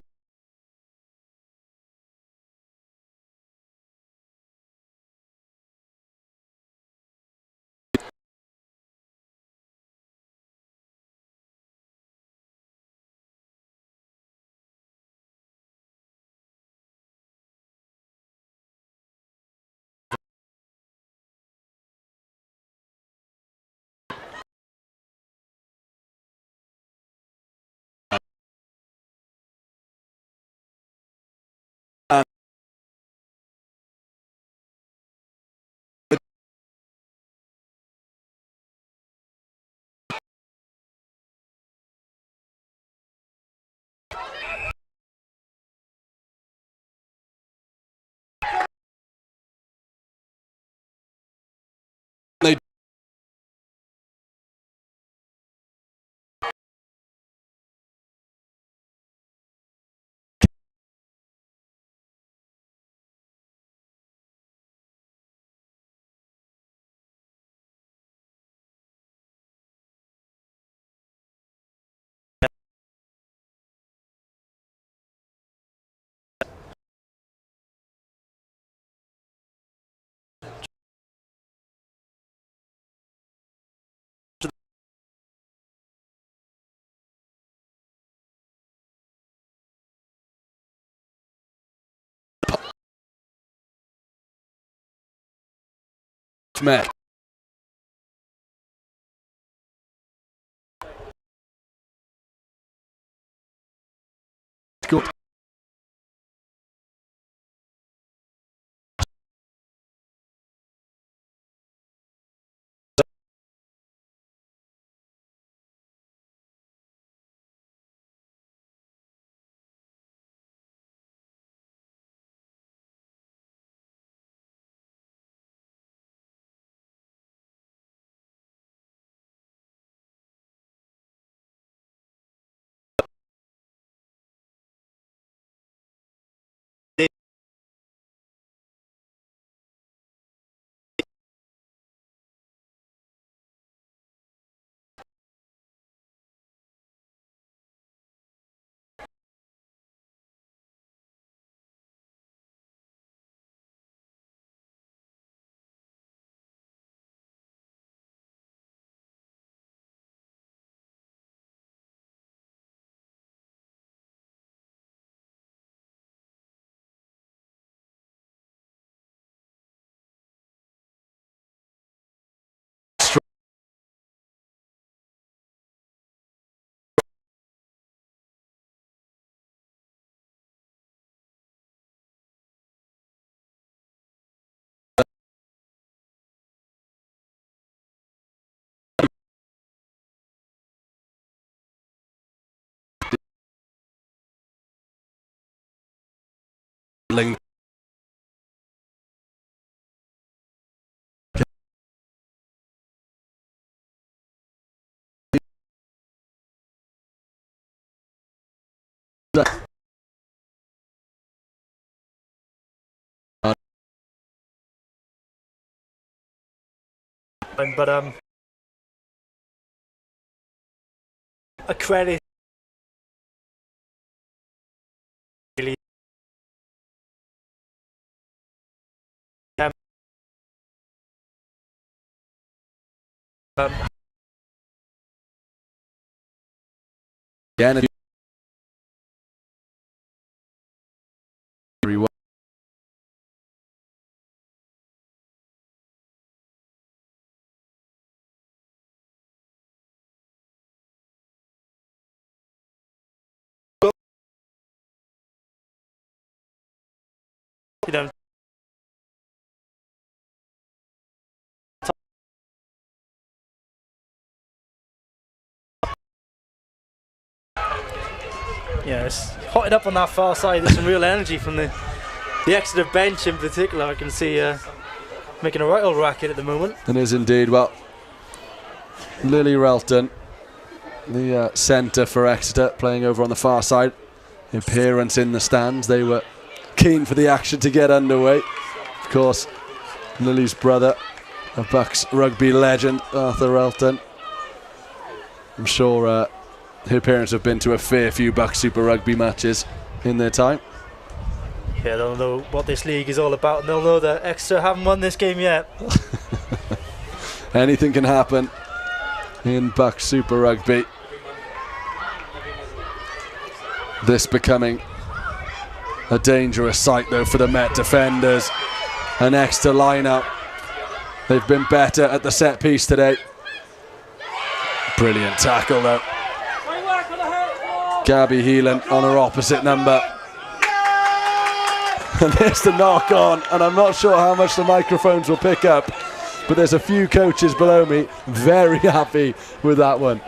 They met. Good. Ling. But a credit really Again, very well. you know Yeah, it's hotting up on that far side. There's some real energy from the Exeter bench in particular. I can see making a right old racket at the moment. And is indeed. Well, Lily Relton, the centre for Exeter, playing over on the far side. Appearance in the stands. They were keen for the action to get underway. Of course, Lily's brother, a BUCS rugby legend, Arthur Relton. I'm sure her parents have been to a fair few BUCS Super Rugby matches in their time. Yeah, they'll know what this league is all about, and they'll know that Exeter haven't won this game yet. Anything can happen in BUCS Super Rugby. This becoming a dangerous sight though for the Met defenders. An Exeter line-out. They've been better at the set piece today. Brilliant tackle though. Gabby Heelan on her opposite number. And there's the knock on, and I'm not sure how much the microphones will pick up, but there's a few coaches below me very happy with that one.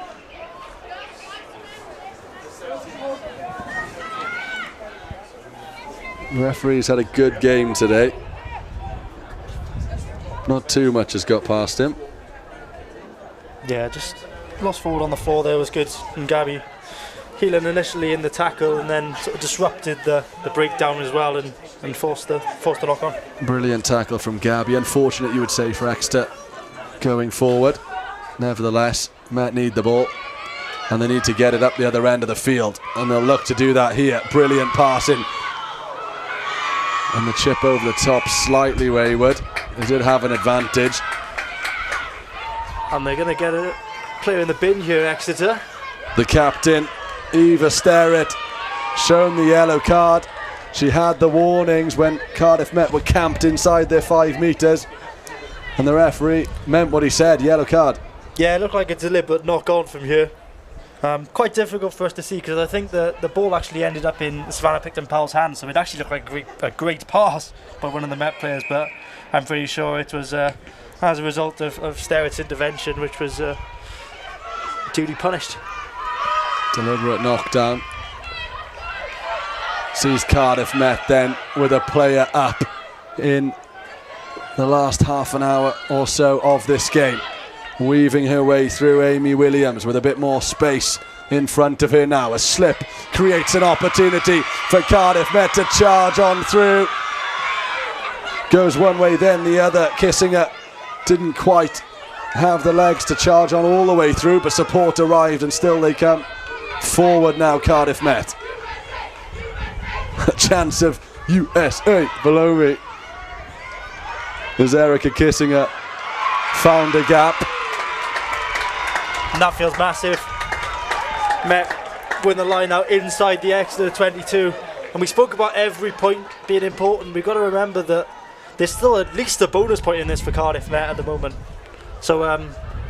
The referee's had a good game today. Not too much has got past him. Yeah, just lost forward on the floor there was good. And Gabby Heelan initially in the tackle and then sort of disrupted the breakdown as well and forced the knock on. Brilliant tackle from Gabby. Unfortunate, you would say, for Exeter going forward. Nevertheless, Met need the ball and they need to get it up the other end of the field, and they'll look to do that here. Brilliant passing. And the chip over the top, slightly wayward. They did have an advantage. And they're going to get a player in the bin here, Exeter. The captain, Eva Sterrett, shown the yellow card. She had the warnings when Cardiff Met were camped inside their 5 metres. And the referee meant what he said, yellow card. Yeah, it looked like a deliberate knock on from here. Quite difficult for us to see because I think the ball actually ended up in Savannah Picton-Powell's hands, so it actually looked like a great pass by one of the Met players, but I'm pretty sure it was as a result of Sterrett's intervention, which was duly punished. Deliberate knockdown. Sees Cardiff Met then with a player up in the last half an hour or so of this game. Weaving her way through Amy Williams with a bit more space in front of her now. A slip creates an opportunity for Cardiff Met to charge on through. Goes one way then the other. Kissinger didn't quite have the legs to charge on all the way through, but support arrived and still they come forward now, Cardiff Met. A chance of USA below me as Erica Kissinger found a gap. And that feels massive. Met win the line out inside the Exeter 22. And we spoke about every point being important. We've got to remember that there's still at least a bonus point in this for Cardiff Met at the moment. So,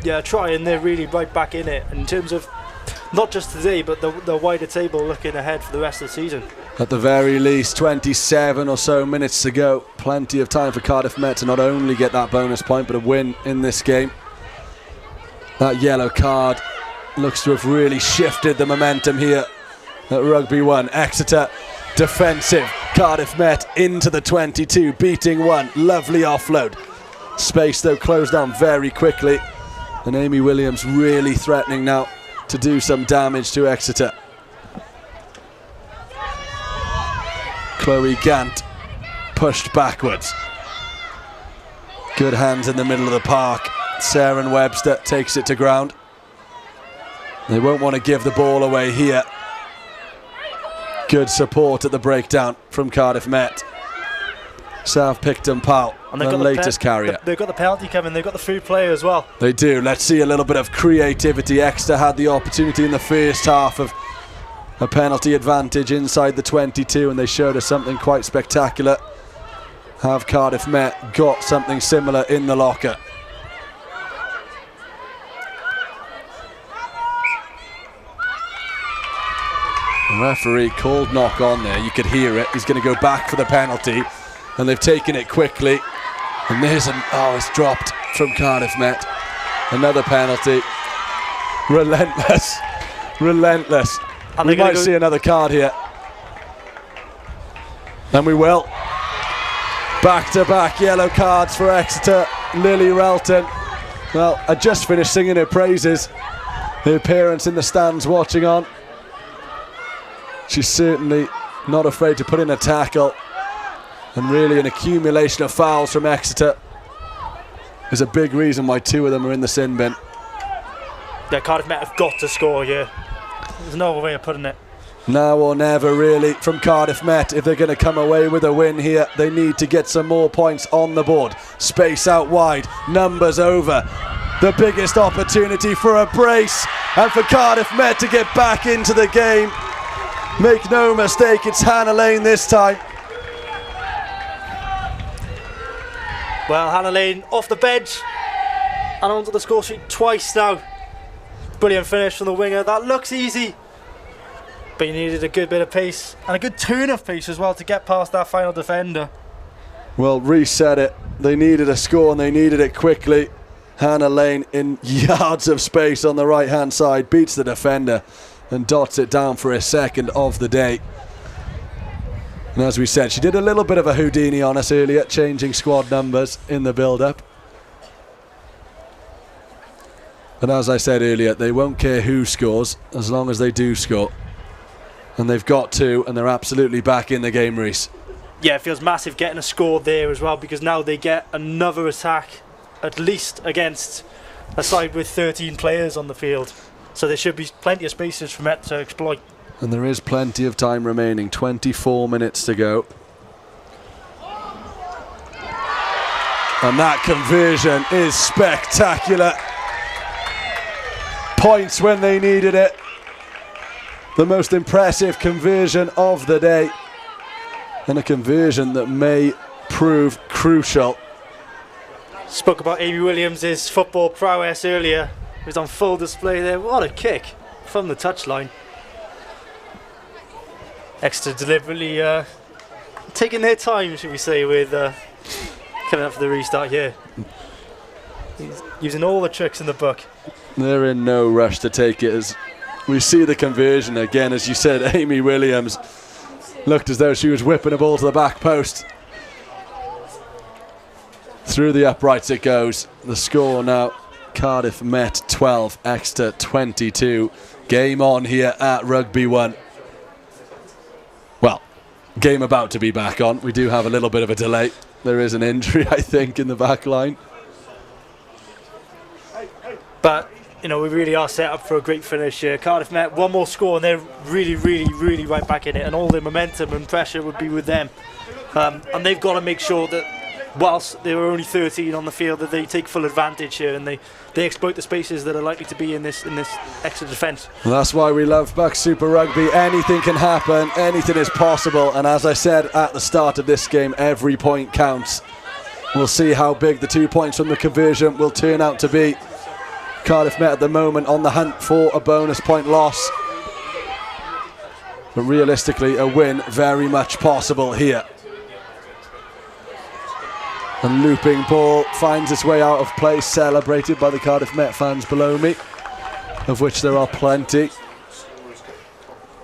yeah, try and they're really right back in it. In terms of not just today, but the wider table looking ahead for the rest of the season. At the very least, 27 or so minutes to go. Plenty of time for Cardiff Met to not only get that bonus point, but a win in this game. That yellow card looks to have really shifted the momentum here at Rugby 1. Exeter defensive. Cardiff Met into the 22, beating one. Lovely offload. Space though closed down very quickly. And Amy Williams really threatening now to do some damage to Exeter. Chloe Gant pushed backwards. Good hands in the middle of the park. Sarah Webster takes it to ground. They won't want to give the ball away here. Good support at the breakdown from Cardiff Met. South Picton-Powell, the latest carrier. They've got the penalty coming, they've got the free play as well. They do. Let's see a little bit of creativity. Exeter had the opportunity in the first half of a penalty advantage inside the 22, and they showed us something quite spectacular. Have Cardiff Met got something similar in the locker? The referee called knock on there. You could hear it. He's going to go back for the penalty, and they've taken it quickly. And there's it's dropped from Cardiff Met. Another penalty. Relentless. And we might see another card here. And we will. Back-to-back yellow cards for Exeter. Lily Relton. Well, I just finished singing her praises. Her parents in the stands watching on. She's certainly not afraid to put in a tackle. And really an accumulation of fouls from Exeter is a big reason why 2 of them are in the sin bin. Yeah, Cardiff Met have got to score here. There's no other way of putting it. Now or never, really, from Cardiff Met. If they're going to come away with a win here, they need to get some more points on the board. Space out wide, numbers over. The biggest opportunity for a brace and for Cardiff Met to get back into the game. Make no mistake, it's Hannah Lane this time. Well, Hannah Lane off the bench and onto the score sheet twice now. Brilliant finish from the winger. That looks easy, but you needed a good bit of pace and a good turn of pace as well to get past that final defender. Well, reset it. They needed a score and they needed it quickly. Hannah Lane in yards of space on the right hand side beats the defender and dots it down for his second of the day. And as we said, she did a little bit of a Houdini on us earlier, changing squad numbers in the build-up. And as I said earlier, they won't care who scores as long as they do score. And they've got to, and they're absolutely back in the game, Reece. Yeah, it feels massive getting a score there as well, because now they get another attack, at least against a side with 13 players on the field. So there should be plenty of spaces for Met to exploit. And there is plenty of time remaining, 24 minutes to go. And that conversion is spectacular. Points when they needed it. The most impressive conversion of the day. And a conversion that may prove crucial. Spoke about Amy Williams' football prowess earlier. It was on full display there. What a kick from the touchline. Exeter deliberately taking their time, should we say, with coming up for the restart here. He's using all the tricks in the book. They're in no rush to take it. As we see the conversion again, as you said, Amy Williams looked as though she was whipping a ball to the back post. Through the uprights it goes. The score now, Cardiff Met 12, Exeter 22. Game on here at Rugby 1. Well, game about to be back on. We do have a little bit of a delay. There is an injury, I think, in the back line. But, you know, we really are set up for a great finish here. Cardiff Met one more score and they're really, really, really right back in it, and all the momentum and pressure would be with them. And they've got to make sure that whilst there are only 13 on the field, that they take full advantage here and they exploit the spaces that are likely to be in this extra defence. Well, that's why we love BUCS Super Rugby. Anything can happen, anything is possible, and as I said at the start of this game, every point counts. We'll see how big the 2 points from the conversion will turn out to be. Cardiff Met at the moment on the hunt for a bonus point loss, but realistically a win very much possible here. And looping ball finds its way out of play, celebrated by the Cardiff Met fans below me, of which there are plenty.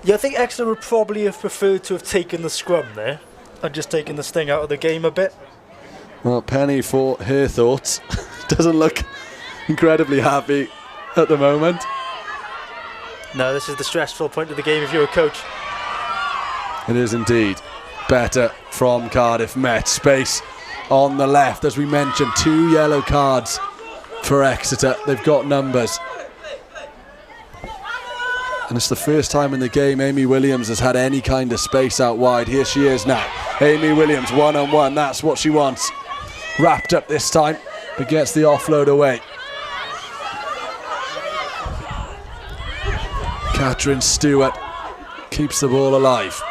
Yeah, I think Exeter would probably have preferred to have taken the scrum there and just taken the sting out of the game a bit. Well, Penny, for her thoughts, doesn't look incredibly happy at the moment. No, this is the stressful point of the game if you're a coach. It is indeed. Better from Cardiff Met. Space on the left, as we mentioned, 2 yellow cards for Exeter. They've got numbers. And it's the first time in the game Amy Williams has had any kind of space out wide. Here she is now. Amy Williams, one-on-one. That's what she wants. Wrapped up this time, but gets the offload away. Catherine Stewart keeps the ball alive.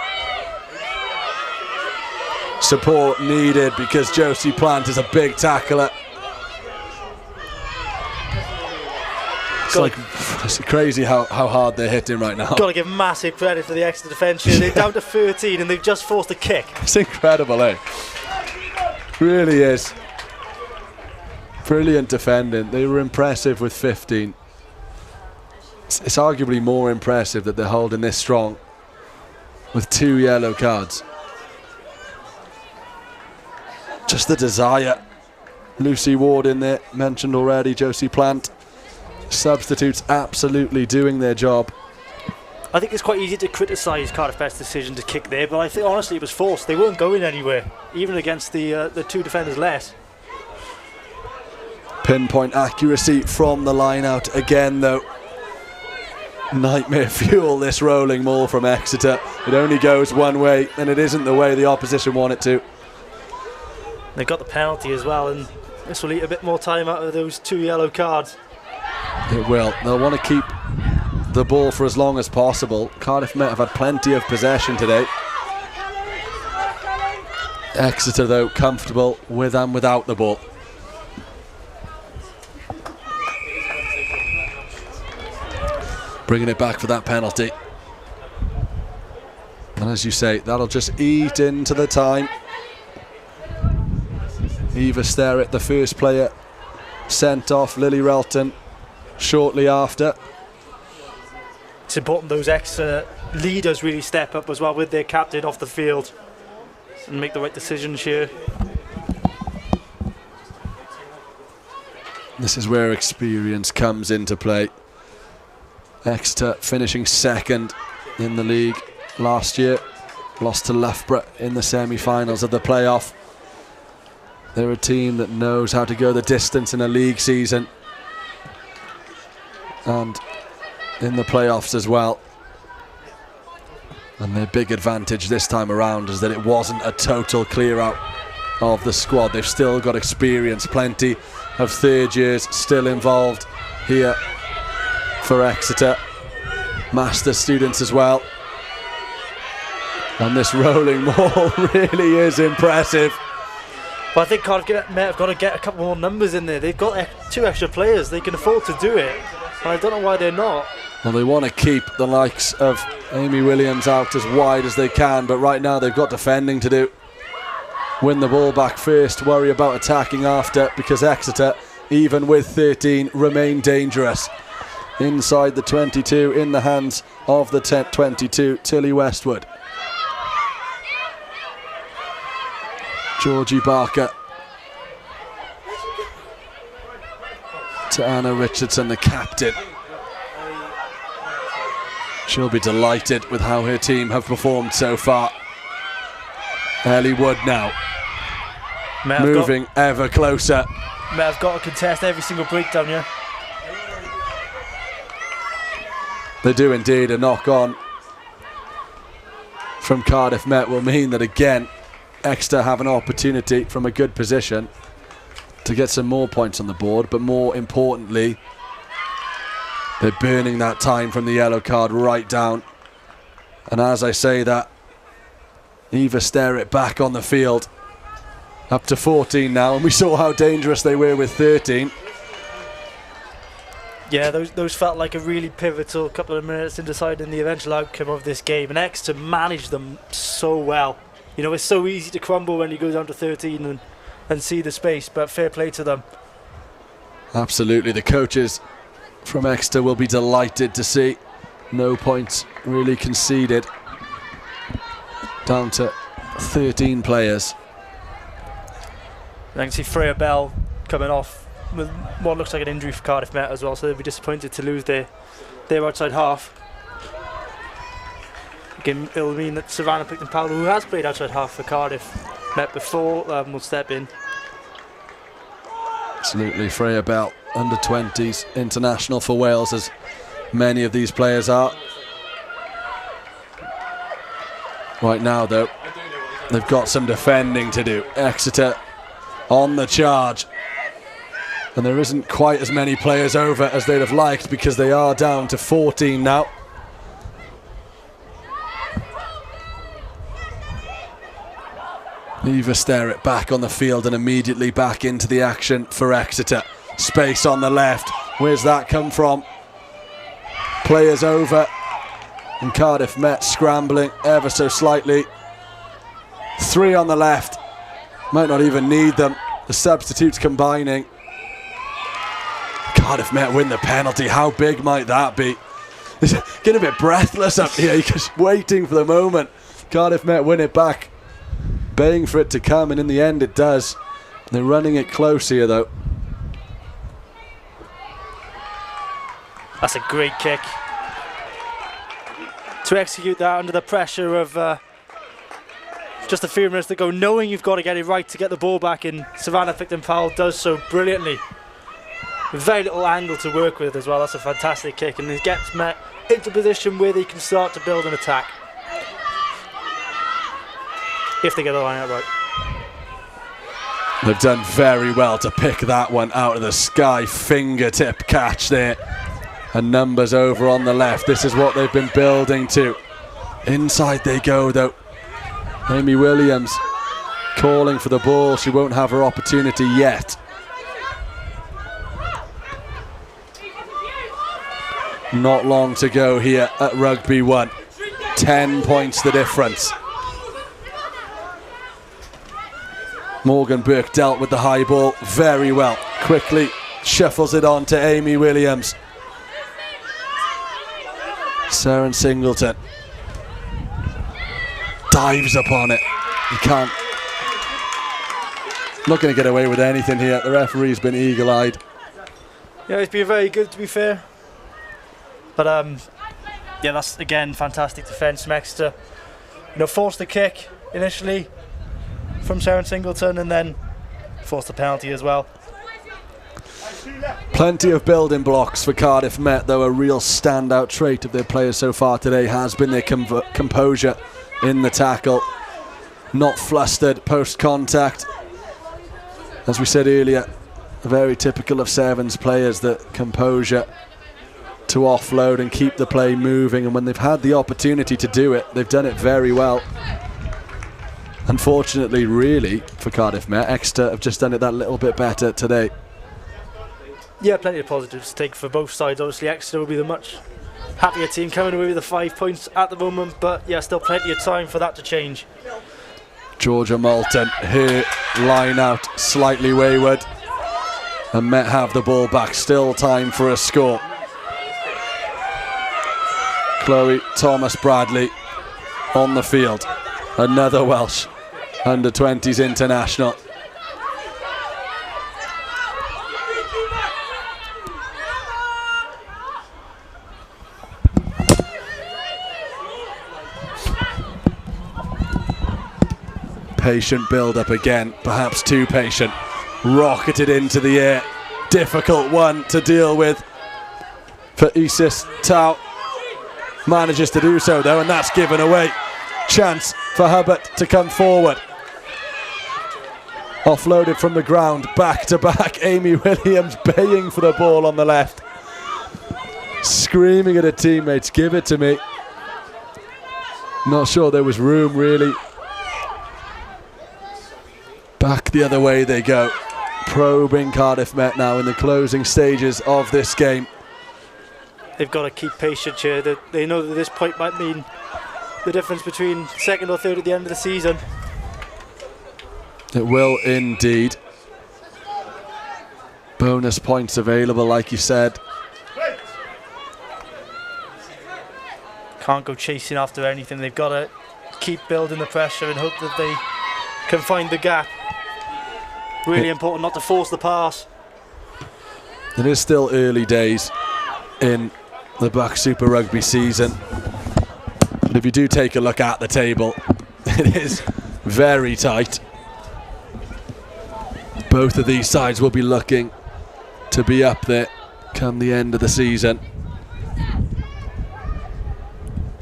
Support needed because Josie Plant is a big tackler. It's crazy how hard they're hitting right now. Got to give massive credit to the Exeter defence here. They're down to 13 and they've just forced a kick. It's incredible, eh? Really is. Brilliant defending. They were impressive with 15. It's arguably more impressive that they're holding this strong with 2 yellow cards. Just the desire. Lucy Ward in there, mentioned already, Josie Plant. Substitutes absolutely doing their job. I think it's quite easy to criticise Cardiff Met's decision to kick there, but I think honestly it was forced. They weren't going anywhere, even against the 2 defenders less. Pinpoint accuracy from the line out again, though. Nightmare fuel, this rolling maul from Exeter. It only goes one way, and it isn't the way the opposition want it to. They got the penalty as well, and this will eat a bit more time out of those 2 yellow cards. It will. They'll want to keep the ball for as long as possible. Cardiff Met have had plenty of possession today. Exeter, though, comfortable with and without the ball. Bringing it back for that penalty. And as you say, that'll just eat into the time. Eva Sterrett, the first player sent off. Lily Relton shortly after. It's important those ex-leaders really step up as well with their captain off the field and make the right decisions here. This is where experience comes into play. Exeter finishing second in the league last year. Lost to Loughborough in the semi-finals of the playoff. They're a team that knows how to go the distance in a league season. And in the playoffs as well. And their big advantage this time around is that it wasn't a total clear out of the squad. They've still got experience, plenty of third years still involved here for Exeter. Master students as well. And this rolling maul really is impressive. But I think Cardiff Met have got to get a couple more numbers in there. They've got 2 extra players. They can afford to do it. And I don't know why they're not. Well, they want to keep the likes of Amy Williams out as wide as they can, but right now they've got defending to do. Win the ball back first, worry about attacking after, because Exeter, even with 13, remain dangerous. Inside the 22, in the hands of the 22, Tilly Westwood. Georgie Barker to Anna Richardson, the captain. She'll be delighted with how her team have performed so far. Ellie Wood now moving ever closer. Met have got to contest every single breakdown here. They do indeed. A knock on from Cardiff Met will mean that again Exeter have an opportunity from a good position to get some more points on the board, but more importantly they're burning that time from the yellow card right down. And as I say that, Eva Sterrett back on the field, up to 14 now, and we saw how dangerous they were with 13. Yeah, those felt like a really pivotal couple of minutes in deciding the eventual outcome of this game, and Exeter managed them so well. You know, it's so easy to crumble when you go down to 13 and see the space, but fair play to them. Absolutely, the coaches from Exeter will be delighted to see no points really conceded. Down to 13 players. I can see Freya Bell coming off with what looks like an injury for Cardiff Met as well, so they'll be disappointed to lose their outside half. Again, it'll mean that Savannah Picton-Powell, who has played outside half for Cardiff Met before, will step in. Absolutely, Freya Bell, under 20s international for Wales, as many of these players are. Right now though, they've got some defending to do. Exeter on the charge, and there isn't quite as many players over as they'd have liked because they are down to 14 now. Eva Sterrett back on the field and immediately back into the action for Exeter. Space on the left. Where's that come from? Players over, and Cardiff Met scrambling ever so slightly. 3 on the left. Might not even need them. The substitutes combining. Cardiff Met win the penalty. How big might that be? Getting a bit breathless up here, just waiting for the moment. Cardiff Met win it back, baying for it to come, and in the end it does. They're running it close here though. That's a great kick. To execute that under the pressure of just a few minutes to go, knowing you've got to get it right to get the ball back in. Savannah Picton-Powell does so brilliantly. Very little angle to work with as well. That's a fantastic kick, and it gets Met into a position where they can start to build an attack. If they get the line out right. They've done very well to pick that one out of the sky. Fingertip catch there. And numbers over on the left. This is what they've been building to. Inside they go though. Amy Williams calling for the ball. She won't have her opportunity yet. Not long to go here at Rugby 1. 10 points the difference. Morgan Burke dealt with the high ball very well. Quickly shuffles it on to Amy Williams. Saren Singleton dives upon it. He can't. Not going to get away with anything here. The referee's been eagle-eyed. Yeah, it's been very good, to be fair. But yeah, that's again fantastic defence from Exeter. Forced the kick initially from Saren Singleton, and then forced the penalty as well. Plenty of building blocks for Cardiff Met, though a real standout trait of their players so far today has been their composure in the tackle. Not flustered post-contact. As we said earlier, very typical of Sevens players, that composure to offload and keep the play moving, and when they've had the opportunity to do it, they've done it very well. Unfortunately, really, for Cardiff Met, Exeter have just done it that little bit better today. Yeah, plenty of positives to take for both sides. Obviously, Exeter will be the much happier team coming away with the 5 points at the moment, but yeah, still plenty of time for that to change. Georgia Moulton, her line out slightly wayward, and Met have the ball back. Still time for a score. Chloe Thomas-Bradley on the field. Another Welsh under-20s international. Patient build-up again, perhaps too patient. Rocketed into the air. Difficult one to deal with for Isis Tau. Manages to do so though, and that's given away. Chance for Hubbard to come forward. Offloaded from the ground, back to back. Amy Williams baying for the ball on the left. Screaming at her teammates, give it to me. Not sure there was room really. Back the other way they go. Probing Cardiff Met now in the closing stages of this game. They've got to keep patient here. They know that this point might mean the difference between second or third at the end of the season. It will indeed. Bonus points available, like you said. Can't go chasing after anything. They've got to keep building the pressure and hope that they can find the gap. Really important not to force the pass. It is still early days in the BUCS Super Rugby season. But if you do take a look at the table, it is very tight. Both of these sides will be looking to be up there come the end of the season.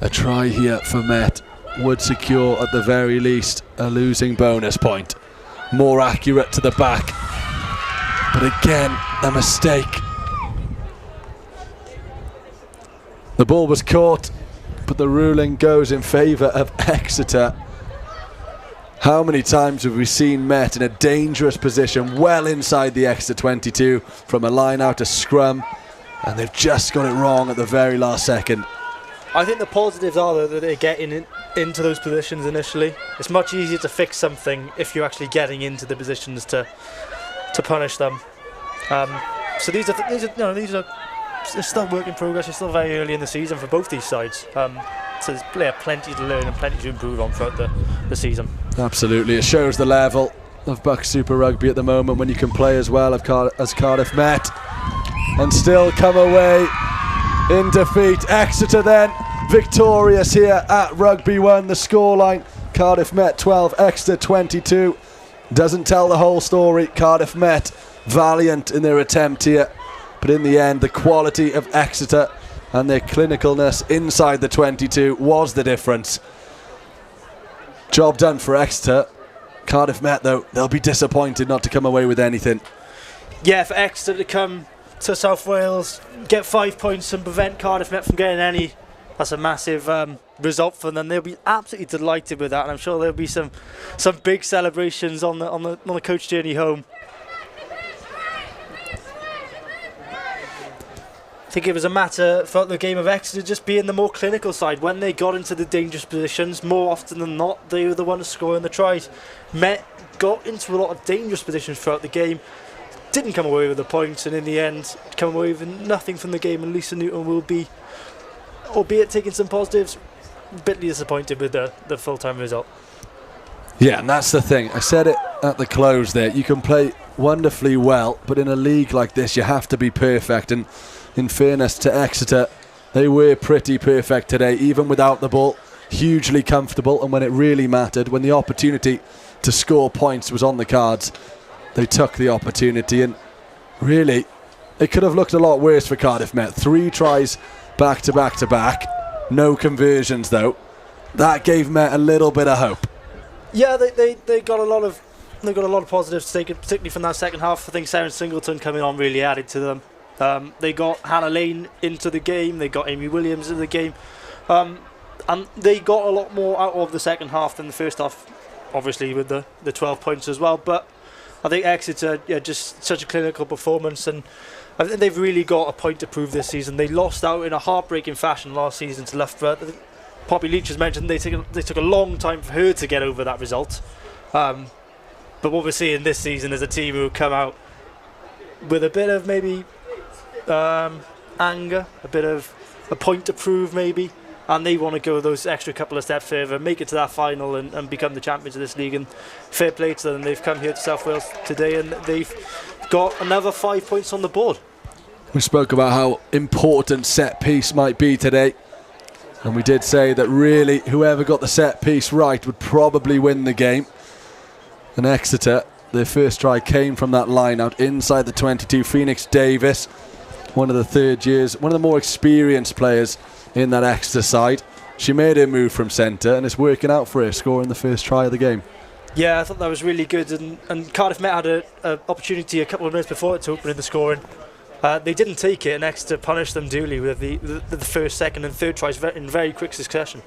A try here for Met would secure at the very least a losing bonus point. More accurate to the back, but again a mistake. The ball was caught, but the ruling goes in favour of Exeter. How many times have we seen Met in a dangerous position well inside the Exeter 22 from a line out to scrum, and they've just got it wrong at the very last second. I think the positives are though, that they're getting into those positions initially. It's much easier to fix something if you're actually getting into the positions to punish them. So these are it's still work in progress. It's still very early in the season for both these sides. So there's plenty to learn and plenty to improve on throughout the season. Absolutely, it shows the level of BUCS Super Rugby at the moment when you can play as well as Cardiff Met and still come away in defeat. Exeter then victorious here at Rugby 1. The scoreline, Cardiff Met 12, Exeter 22. Doesn't tell the whole story. Cardiff Met valiant in their attempt here, but in the end the quality of Exeter and their clinicalness inside the 22 was the difference. Job done for Exeter. Cardiff Met, though, they'll be disappointed not to come away with anything. Yeah, for Exeter to come to South Wales, get 5 points and prevent Cardiff Met from getting any, that's a massive result for them. They'll be absolutely delighted with that, and I'm sure there'll be some big celebrations on the coach journey home. I think it was a matter throughout the game of Exeter just being the more clinical side. When they got into the dangerous positions, more often than not, they were the ones scoring the tries. Met got into a lot of dangerous positions throughout the game, didn't come away with the points, and in the end, come away with nothing from the game. And Lisa Newton will be, albeit taking some positives, bitterly disappointed with the full-time result. Yeah, and that's the thing. I said it at the close there. You can play wonderfully well, but in a league like this, you have to be perfect. And in fairness to Exeter, they were pretty perfect today, even without the ball. Hugely comfortable, and when it really mattered, when the opportunity to score points was on the cards, they took the opportunity. And really, it could have looked a lot worse for Cardiff Met. 3 tries back to back to back, no conversions though. That gave Met a little bit of hope. Yeah, they got a lot of positives taken, particularly from that second half. I think Sarah Singleton coming on really added to them. They got Hannah Lane into the game, they got Amy Williams into the game, and they got a lot more out of the second half than the first half, obviously with the 12 points as well. But I think Exeter, just such a clinical performance, and I think they've really got a point to prove this season. They lost out in a heartbreaking fashion last season to Loughborough. Poppy Leach has mentioned they took a long time for her to get over that result, but what we're seeing this season is a team who come out with a bit of maybe anger, a bit of a point to prove maybe, and they want to go those extra couple of steps further, make it to that final and become the champions of this league. And fair play to them. They've come here to South Wales today and they've got another 5 points on the board. We spoke about how important set piece might be today, and we did say that really whoever got the set piece right would probably win the game. And Exeter, their first try came from that line out inside the 22. Phoenix Davis, one of the third years, one of the more experienced players in that Exeter side. She made her move from centre and it's working out for her, scoring the first try of the game. Yeah, I thought that was really good, and Cardiff Met had an opportunity a couple of minutes before it to open in the scoring. They didn't take it, and Exeter punished them duly with the first, second and third tries in very quick succession.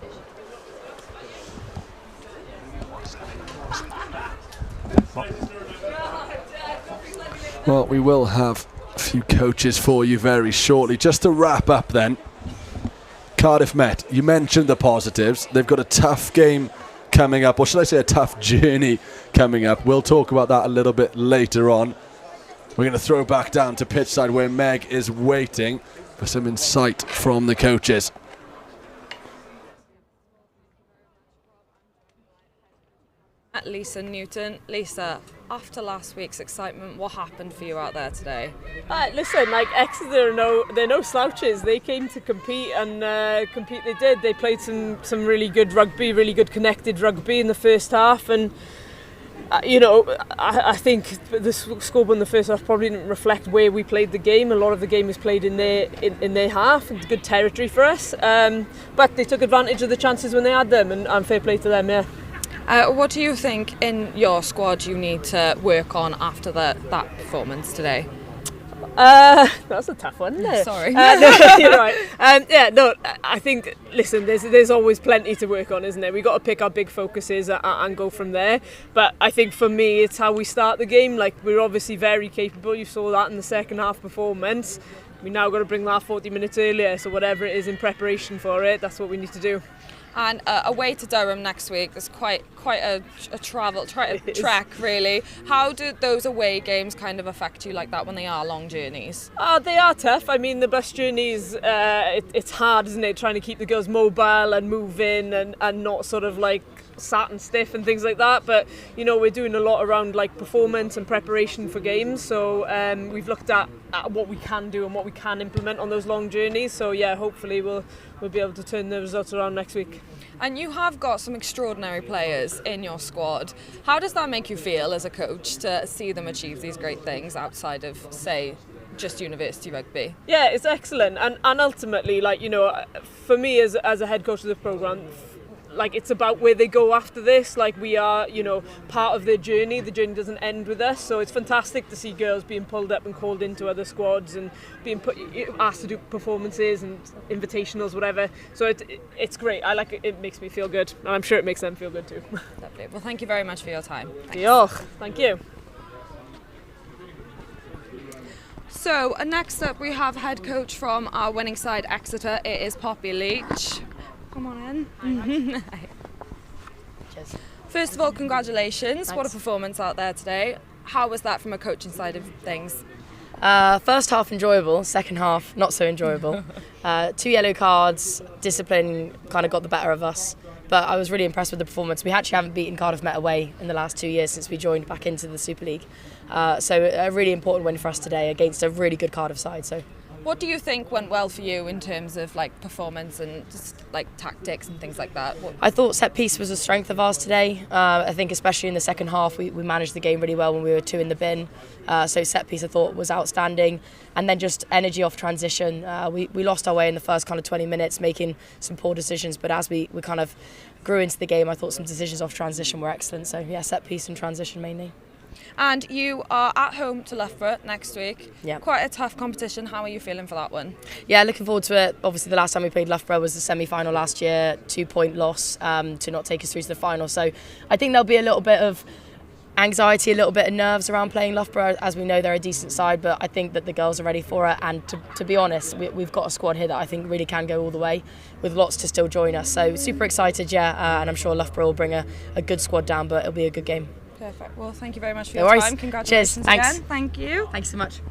Well, we will have a few coaches for you very shortly. Just to wrap up then, Cardiff Met, you mentioned the positives. They've got a tough game coming up, or should I say a tough journey coming up. We'll talk about that a little bit later on. We're going to throw back down to pitchside where Meg is waiting for some insight from the coaches. Lisa Newton. Lisa, after last week's excitement, what happened for you out there today? Listen, like Exeter, they're no slouches. They came to compete and compete they did. They played some really good rugby, really good connected rugby in the first half, and I think the scoreboard in the first half probably didn't reflect where we played the game. A lot of the game was played in their half. It's good territory for us, but they took advantage of the chances when they had them, and fair play to them, yeah. What do you think in your squad you need to work on after that performance today? That's a tough one, isn't it? Sorry. No, you're right. I think, listen, there's always plenty to work on, isn't there? We've got to pick our big focuses and go from there. But I think for me, it's how we start the game. Like, we're obviously very capable. You saw that in the second half performance. we now got to bring that 40 minutes earlier, so whatever it is in preparation for it, that's what we need to do. And away to Durham next week, there's quite a trek really. How do those away games kind of affect you like that when they are long journeys? They are tough. I mean, the bus journeys, it's hard, isn't it, trying to keep the girls mobile and moving and not sort of like sat and stiff and things like that. But you know, we're doing a lot around like performance and preparation for games, so we've looked at what we can do and what we can implement on those long journeys. So yeah, hopefully we'll be able to turn the results around next week. And you have got some extraordinary players in your squad. How does that make you feel as a coach to see them achieve these great things outside of, say, just university rugby? Yeah, it's excellent, and ultimately, like, you know, for me as a head coach of the programme, like, it's about where they go after this. Like, we are, you know, part of their journey. The journey doesn't end with us, so it's fantastic to see girls being pulled up and called into other squads and being asked to do performances and invitationals, whatever. So it's great. I like it. It makes me feel good, and I'm sure it makes them feel good too. Lovely. Well, thank you very much for your time. Diolch. Thank you. So next up we have head coach from our winning side, Exeter. It is Poppy Leach. Come on in. Cheers. First of all, congratulations. Thanks. What a performance out there today. How was that from a coaching side of things? First half enjoyable, second half not so enjoyable. 2 yellow cards, discipline kind of got the better of us. But I was really impressed with the performance. We actually haven't beaten Cardiff Met away in the last 2 years since we joined back into the Super League. So a really important win for us today against a really good Cardiff side. So. What do you think went well for you in terms of like performance and just like tactics and things like that? I thought set piece was a strength of ours today. I think especially in the second half we managed the game really well when we were 2 in the bin. So set piece I thought was outstanding. And then just energy off transition. We lost our way in the first kind of 20 minutes making some poor decisions, but as we kind of grew into the game I thought some decisions off transition were excellent. So yeah, set piece and transition mainly. And you are at home to Loughborough next week. Yeah. Quite a tough competition. How are you feeling for that one? Yeah, looking forward to it. Obviously, the last time we played Loughborough was the semi-final last year, 2-point loss to not take us through to the final. So I think there'll be a little bit of anxiety, a little bit of nerves around playing Loughborough, as we know they're a decent side, but I think that the girls are ready for it. And to be honest, we've got a squad here that I think really can go all the way, with lots to still join us. So super excited, and I'm sure Loughborough will bring a good squad down, but it'll be a good game. Perfect. Well, thank you very much for No your worries. time. Congratulations. Cheers. Thanks. Again. Thank you. Thanks so much.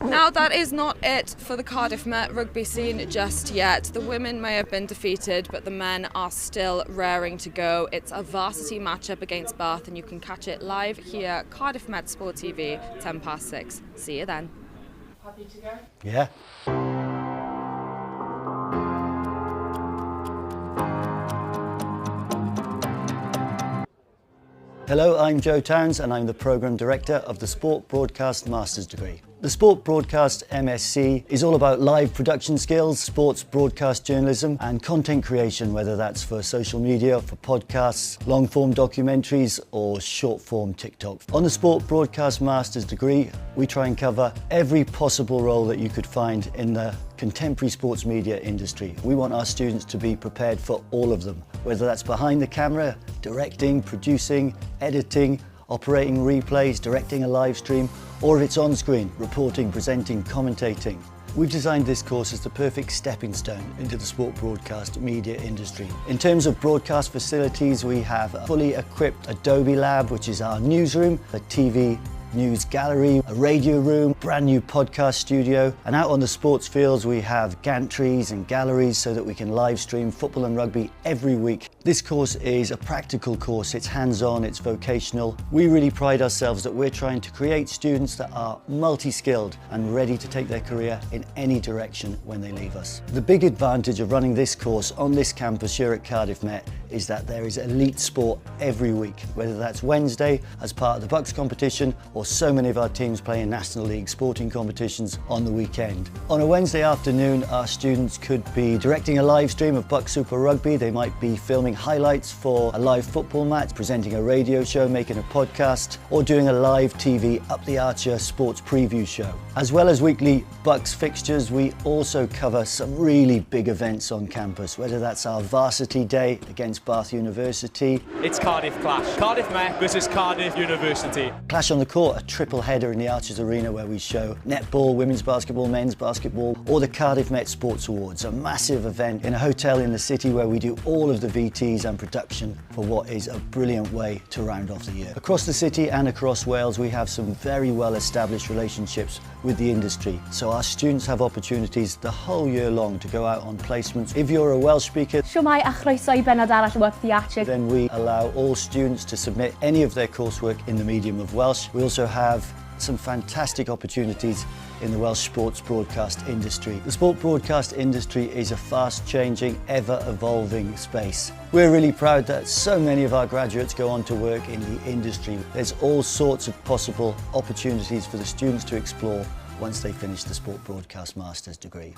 Now, that is not it for the Cardiff Met rugby scene just yet. The women may have been defeated, but the men are still raring to go. It's a varsity matchup against Bath, and you can catch it live here, Cardiff Met Sport TV, 6:10. See you then. Happy to go? Yeah. Hello, I'm Joe Towns and I'm the Programme Director of the Sport Broadcast Master's degree. The Sport Broadcast MSc is all about live production skills, sports broadcast journalism and content creation, whether that's for social media, for podcasts, long-form documentaries or short-form TikTok. On the Sport Broadcast Master's degree, we try and cover every possible role that you could find in the contemporary sports media industry. We want our students to be prepared for all of them, whether that's behind the camera, directing, producing, editing, operating replays, directing a live stream, or if it's on screen, reporting, presenting, commentating. We've designed this course as the perfect stepping stone into the sport broadcast media industry. In terms of broadcast facilities, we have a fully equipped Adobe Lab, which is our newsroom, a TV news gallery, a radio room, brand new podcast studio, and out on the sports fields we have gantries and galleries so that we can live stream football and rugby every week. This course is a practical course, it's hands-on, it's vocational. We really pride ourselves that we're trying to create students that are multi-skilled and ready to take their career in any direction when they leave us. The big advantage of running this course on this campus here at Cardiff Met is that there is elite sport every week, whether that's Wednesday as part of the BUCS competition or so many of our teams play in National League sporting competitions on the weekend. On a Wednesday afternoon, our students could be directing a live stream of BUCS Super Rugby. They might be filming highlights for a live football match, presenting a radio show, making a podcast, or doing a live TV Up the Archer sports preview show. As well as weekly BUCS fixtures, we also cover some really big events on campus, whether that's our varsity day against Bath University. It's Cardiff Clash. Cardiff Met versus Cardiff University. Clash on the Court, a triple header in the Archers Arena where we show netball, women's basketball, men's basketball, or the Cardiff Met Sports Awards, a massive event in a hotel in the city where we do all of the VTs and production for what is a brilliant way to round off the year. Across the city and across Wales, we have some very well established relationships with the industry, so our students have opportunities the whole year long to go out on placements. If you're a Welsh speaker, Shwmae a chroeso I benod arall o Work Theatrig. Then we allow all students to submit any of their coursework in the medium of Welsh. We also have some fantastic opportunities in the Welsh sports broadcast industry. The sport broadcast industry is a fast-changing, ever-evolving space. We're really proud that so many of our graduates go on to work in the industry. There's all sorts of possible opportunities for the students to explore once they finish the Sport Broadcast Master's degree.